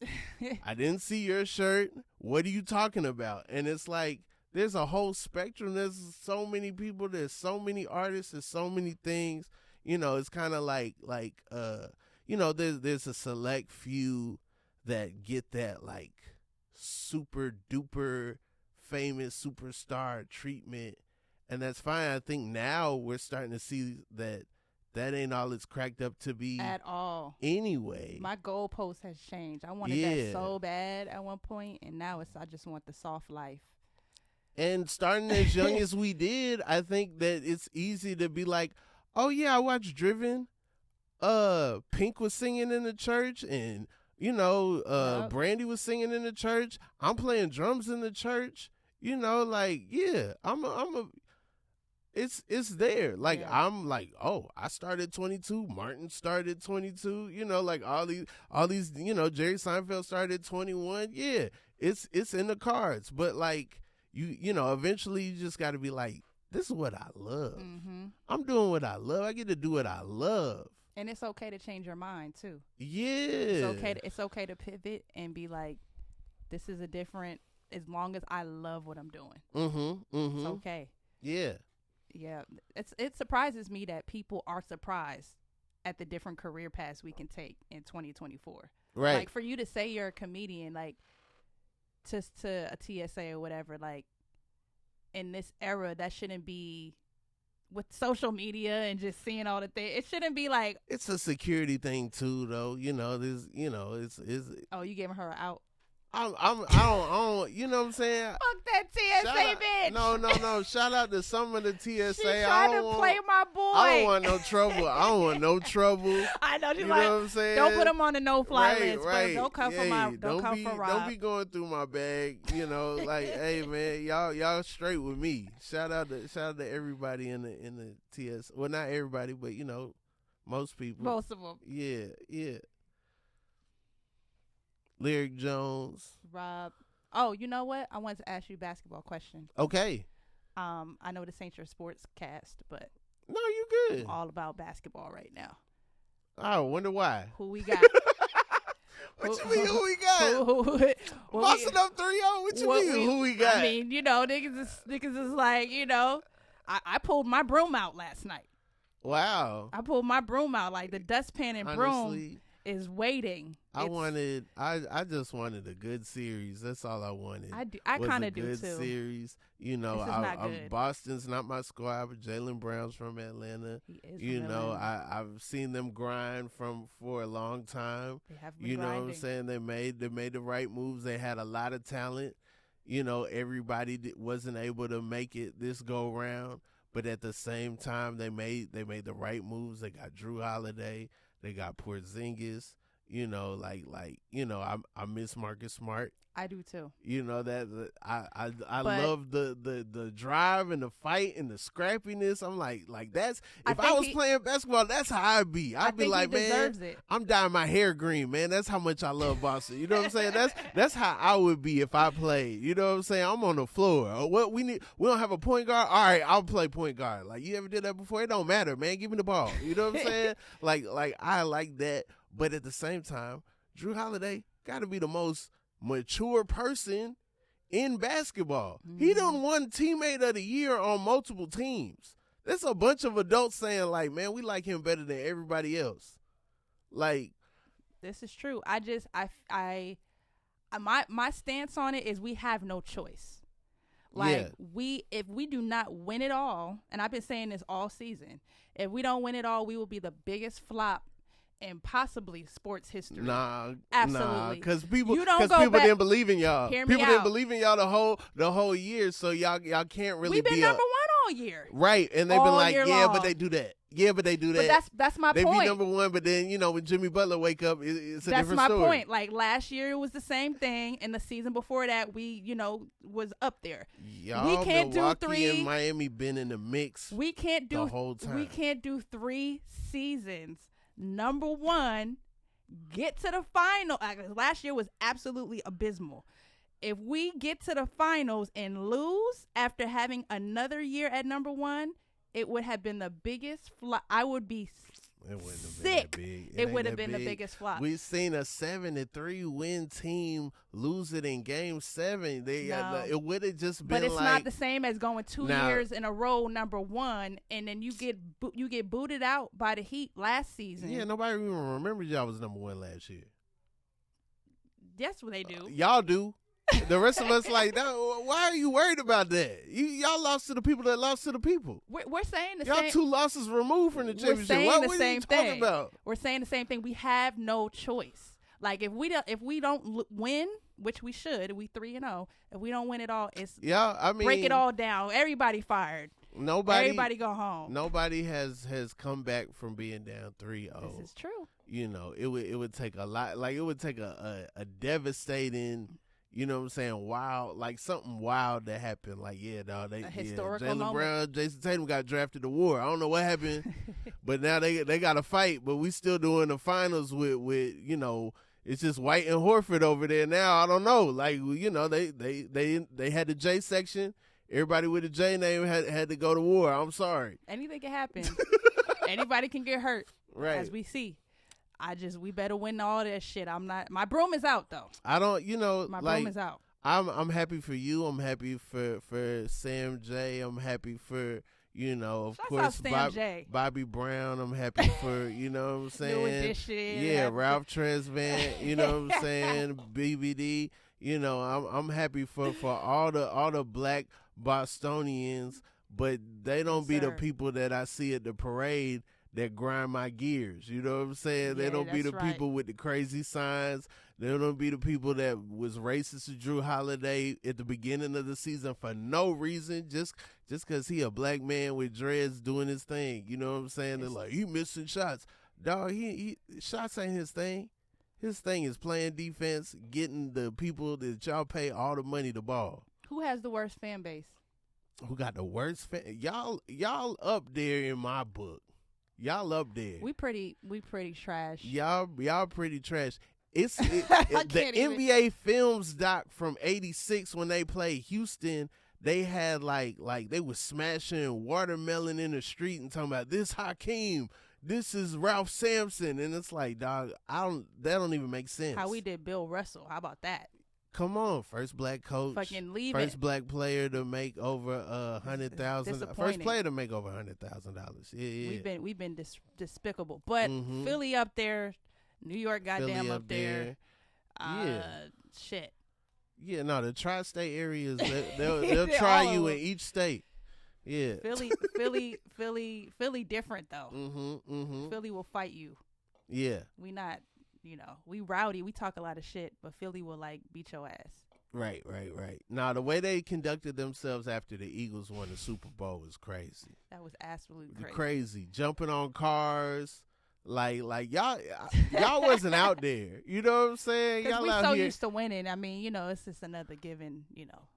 I didn't see your shirt. What are you talking about? And it's like, there's a whole spectrum. There's so many people. There's so many artists. There's so many things. It's kind of like there's a select few that get that like super duper famous superstar treatment. And that's fine. I think now we're starting to see that ain't all it's cracked up to be at all. Anyway, my goalpost has changed. I wanted that so bad at one point, and now I just want the soft life. And starting as young as we did, I think that it's easy to be like, oh yeah, I watched Driven. Pink was singing in the church, and Yep. Brandy was singing in the church. I'm playing drums in the church. It's there. Like, yeah. I'm like, oh, I started 22. Martin started 22. Like all these, Jerry Seinfeld started 21. Yeah, it's in the cards. But like eventually you just got to be like, this is what I love. Mm-hmm. I'm doing what I love. I get to do what I love. And it's okay to change your mind too. Yeah, it's okay to pivot and be like, this is a different. As long as I love what I'm doing, it's okay. Yeah. Yeah, it surprises me that people are surprised at the different career paths we can take in 2024. Right. Like, for you to say you're a comedian, like, to a TSA or whatever, like, in this era, that shouldn't be, with social media and just seeing all the things, it shouldn't be like. It's a security thing too, though. It's. Oh, you giving her out? I don't, you know what I'm saying? Fuck that TSA bitch. No. Shout out to some of the TSA. She tried to play my boy. I don't want no trouble. I know. She's you like, know what I'm saying? Don't put him on the no-fly list. Right. Don't come for Rob. Don't be going through my bag. Like, hey man, y'all straight with me. Shout out to everybody in the TS. Well, not everybody, but most people. Most of them. Yeah. Lyric Jones. Rob. Oh, you know what? I wanted to ask you a basketball question. Okay. I know this ain't your sports cast, but no, you good. I'm all about basketball right now. I wonder why. Who we got? What you mean, who we got? Boston up 3-0. What you mean, who we got? I mean, niggas is like, I pulled my broom out last night. Wow. I pulled my broom out, like the dustpan and broom is waiting. I just wanted a good series. That's all I wanted. I kind of do too. Good series. Boston's not my squad, but Jaylen Brown's from Atlanta. He is from Atlanta. I've seen them grind for a long time. They have been grinding. Know what I'm saying? They made the right moves. They had a lot of talent. Everybody wasn't able to make it this go round, but at the same time, they made the right moves. They got Drew Holiday. They got Porzingis. I miss Marcus Smart. I do too. I love the drive and the fight and the scrappiness. I'm like that's, if I was playing basketball, that's how I'd be. I'd be like, man, I'm dyeing my hair green, man. That's how much I love Boston. You know what I'm saying? That's how I would be if I played. You know what I'm saying? I'm on the floor. What we don't have a point guard. All right, I'll play point guard. Like, you ever did that before? It don't matter, man. Give me the ball. You know what I'm saying? like I like that, but at the same time, Drew Holiday got to be the most mature person in basketball. Mm-hmm. He done won teammate of the year on multiple teams. There's a bunch of adults saying, like, man, we like him better than everybody else. Like, this is true. My stance on it is we have no choice. Like, if we do not win it all, and I've been saying this all season, if we don't win it all, we will be the biggest flop in possibly sports history. Absolutely. Because people didn't believe in y'all. People didn't believe in y'all the whole year, so y'all can't really. We've been number one all year. Right, and they've been like, but they do that. Yeah, but they do that. But that's my point. They be number one, but then when Jimmy Butler wake up, it's a different story. That's my point. Like, last year it was the same thing, and the season before that we was up there. Y'all, we can't Milwaukee do 3. And Miami been in the mix. We can't do the whole time. We can't do 3 seasons. Number one, get to the final. Last year was absolutely abysmal. If we get to the finals and lose after having another year at number one, it would have been the biggest flop. I would be sick. It would have been the biggest flop. We've seen a 7-3 win team lose it in Game 7. It would have just been. But it's not the same as going 2 years in a row number one, and then you get booted out by the Heat last season. Yeah, nobody even remembers y'all was number one last year. That's what they do. Y'all do. The rest of us like, why are you worried about that? Y'all lost to the people that lost to the people. We're saying y'all same. 2 losses removed from the championship. We're saying the same thing. About? We're saying the same thing. We have no choice. Like, if we don't win, which we should, we 3-0. If we don't win it all, it's break it all down. Everybody fired. Everybody go home. Nobody has come back from being down 3-0. This is true. It would take a lot. Like, it would take a devastating. You know what I'm saying? Wild, like something wild that happened. Like, Jaylen Brown, Jason Tatum got drafted to war. I don't know what happened, but now they got to fight. But we still doing the finals with it's just White and Horford over there now. I don't know. Like, they had the J section. Everybody with the J name had to go to war. I'm sorry. Anything can happen. Anybody can get hurt. Right. As we see. We better win all that shit. My broom is out though. I don't, my broom is out. I'm happy for you. I'm happy for Sam J. I'm happy for, You know, of Shouts course, out Stan Bobby Brown. I'm happy for, you know what I'm saying? New Edition. Yeah, Ralph Tresvant. You know what I'm saying? BBD. You know, I'm happy for all the black Bostonians, but they don't be the people that I see at the parade that grind my gears. You know what I'm saying? They don't be the people with the crazy signs. They don't be the people that was racist to Drew Holiday at the beginning of the season for no reason, just because he a black man with dreads doing his thing. You know what I'm saying? They're like, he missing shots. Dog, he shots ain't his thing. His thing is playing defense, getting the people that y'all pay all the money to ball. Who has the worst fan base? Who got the worst fan? Y'all up there in my book. Y'all up there. We pretty trash. Y'all pretty trash. The NBA Films doc from '86 when they played Houston. They had like they was smashing watermelon in the street and talking about this Hakeem. This is Ralph Sampson, and it's like, dog, that don't even make sense. How we did Bill Russell? How about that? Come on, first black coach, fucking leave first black player to make over $100,000. First player to make over $100,000. Yeah. We've been despicable, but Philly up there, New York, goddamn up there. Shit. Yeah, no, the tri-state areas they'll try you in each state. Yeah. Philly different though. Philly will fight you. Yeah. We not, we rowdy. We talk a lot of shit, but Philly will like beat your ass. Right. Now, the way they conducted themselves after the Eagles won the Super Bowl was crazy. That was absolutely crazy. Jumping on cars. Like y'all wasn't out there. You know what I'm saying? Y'all we out so here used to winning. I mean, it's just another given,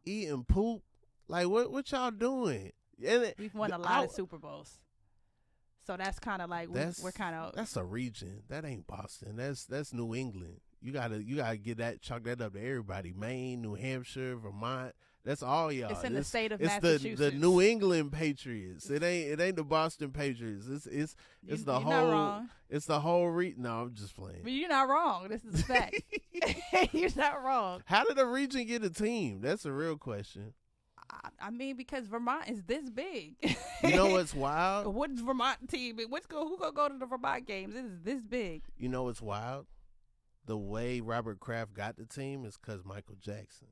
eating poop. Like what y'all doing? We've won a lot of Super Bowls. So that's kind of like we're kind of. That's a region. That ain't Boston. That's New England. You gotta get that, chalk that up to everybody. Maine, New Hampshire, Vermont. That's all y'all. It's in the state of Massachusetts. It's the New England Patriots. It ain't the Boston Patriots. It's the whole. Not wrong. It's the whole No, I'm just playing. But you're not wrong. This is a fact. You're not wrong. How did a region get a team? That's a real question. I mean, because Vermont is this big. You know what's wild? What's Vermont team? Who gonna go to the Vermont games? It is this big. You know what's wild? The way Robert Kraft got the team is because Michael Jackson.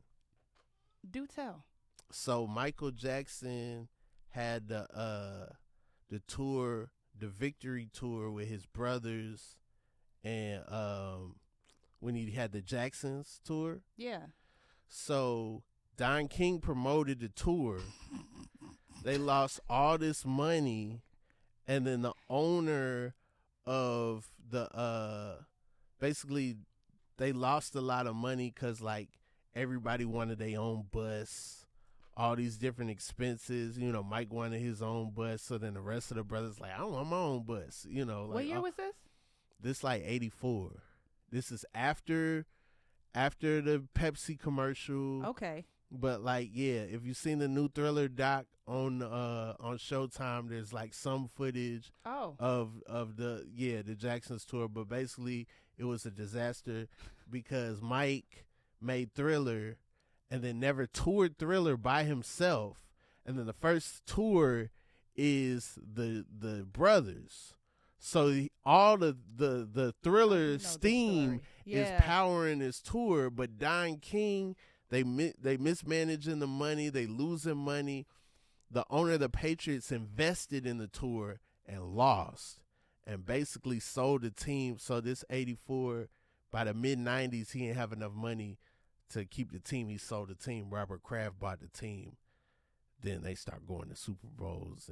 Do tell. So Michael Jackson had the tour, the Victory Tour with his brothers, and when he had the Jacksons tour. Yeah. So Don King promoted the tour. They lost all this money, and then the owner of the basically they lost a lot of money because like everybody wanted their own bus, all these different expenses. Mike wanted his own bus, so then the rest of the brothers like, I don't want my own bus. What year was this? This like 84. This is after the Pepsi commercial. Okay. But like, yeah, if you've seen the new Thriller doc on Showtime, there's like some footage of the Jacksons tour. But basically, it was a disaster because Mike made Thriller and then never toured Thriller by himself. And then the first tour is the brothers. So all the Thriller steam is powering his tour, but Don King. They mismanaging the money. They losing money. The owner of the Patriots invested in the tour and lost and basically sold the team. So this 84, by the mid-90s, he didn't have enough money to keep the team. He sold the team. Robert Kraft bought the team. Then they start going to Super Bowls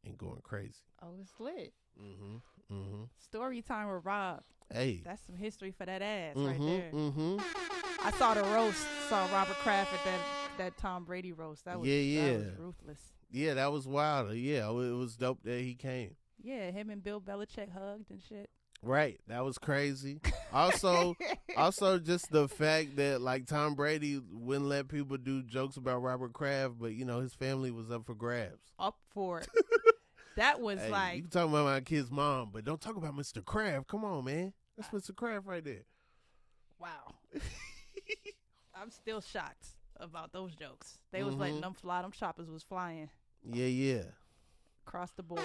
and going crazy. Oh, it's lit. Mm-hmm. Story time with Rob. Hey. That's some history for that ass right there. I saw the roast, saw Robert Kraft at that Tom Brady roast. That was ruthless. Yeah, that was wild. Yeah, it was dope that he came. Yeah, him and Bill Belichick hugged and shit. Right, that was crazy. Also just the fact that like Tom Brady wouldn't let people do jokes about Robert Kraft, but his family was up for grabs. Up for it. That was like you can talk about my kid's mom, but don't talk about Mr. Kraft. Come on, man. That's Mr. Kraft right there. Wow. I'm still shocked about those jokes. They was letting them fly. Them choppers was flying. Yeah. across the board.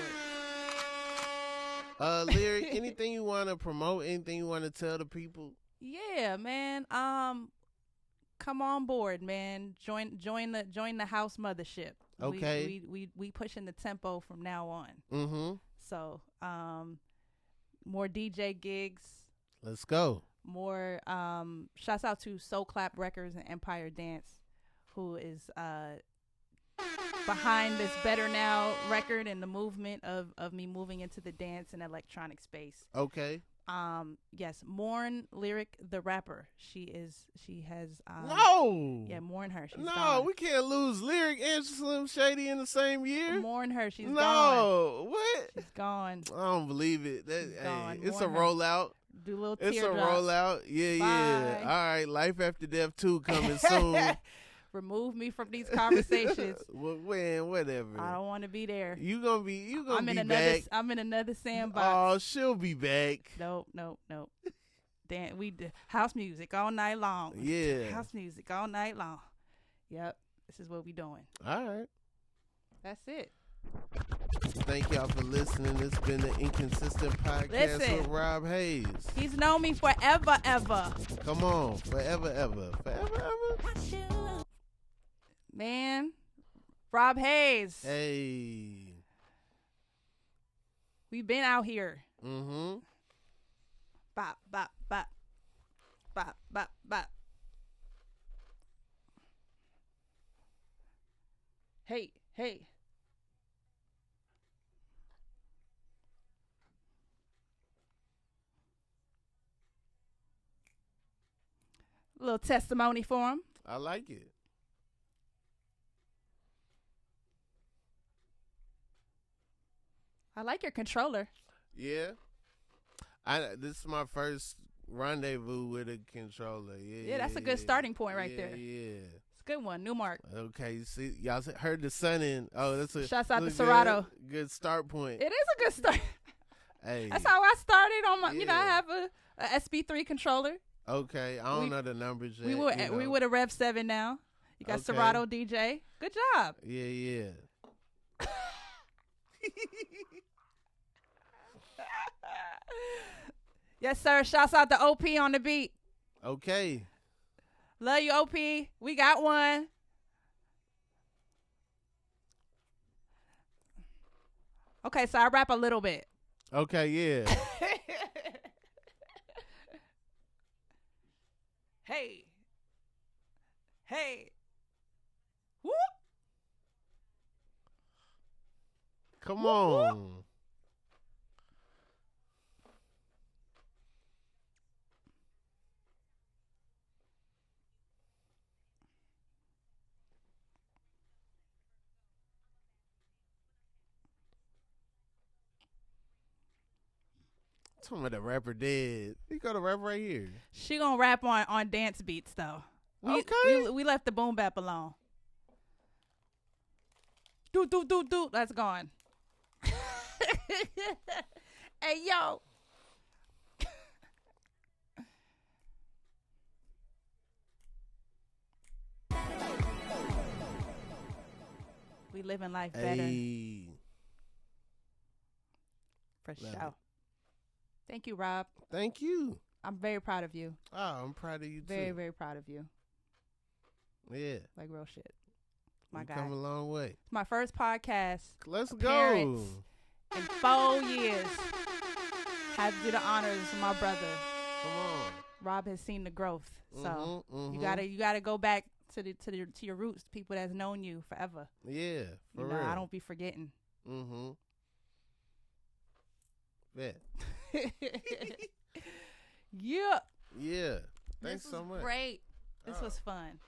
Lyric, anything you want to promote? Anything you want to tell the people? Yeah, man. Come on board, man. Join the house mothership. Okay. We pushing the tempo from now on. Mm-hmm. So, more DJ gigs. Let's go. More shouts out to Soul Clap Records and Empire Dance, who is behind this Better Now record and the movement of me moving into the dance and electronic space. Okay. Yes, mourn Lyric the rapper. She has no. Yeah, mourn her. She's no, gone. We can't lose Lyric and Slim Shady in the same year. Mourn her. She's gone. No, what? She's gone. I don't believe it. Gone. It's a rollout. Do a little It's a teardrop. rollout. Yeah, Bye. yeah. All right, Life After Death 2 coming soon. Remove me from these conversations. Well, when, whatever. I don't want to be there. You gonna be back. back. I'm in another sandbox. Oh, she'll be back. Nope. Dan, house music all night long. Yeah. House music all night long. Yep. This is what we doing. All right. That's it. Thank y'all for listening. It's been the Inconsistent Podcast with Rob Haze. He's known me forever, ever. Come on. Forever, ever. Forever, ever. Man. Rob Haze. Hey. We've been out here. Mm-hmm. Bop, bop, bop. Bop, bop, bop. Hey, hey. A little testimony for him. I like it. I like your controller. Yeah. This is my first rendezvous with a controller. Yeah, that's a good starting point right there. Yeah. It's a good one. Newmark. Okay, see, y'all heard the sun in. Oh, that's a shouts out to Serato. Good start point. It is a good start. Hey. That's how I started on my. I have a SB3 controller. Okay, I don't know the numbers yet. We would a Rev 7 now. You got Serato DJ. Good job. Yeah. Yes, sir. Shouts out to OP on the beat. Okay. Love you, OP. We got one. Okay, so I rap a little bit. Okay, yeah. Hey. Whoop. Come whoop, on. Whoop. Talking about the rapper dead. You got a rapper right here. She gonna rap on dance beats though. We left the boom bap alone. Do. That's gone. Hey yo. We living life better. For sure. Thank you, Rob. Thank you. I'm very proud of you. Oh, I'm proud of you too. Very, very proud of you. Yeah. Like real shit. My guy. Come a long way. It's my first podcast. Let's go. In 4 years. Had to do the honors with my brother. Come on. Rob has seen the growth. So you gotta go back to your roots, people that's known you forever. Yeah. For real. I don't be forgetting. Mm-hmm. Yeah. Yeah. Yeah. Thanks so much. Great. This was fun.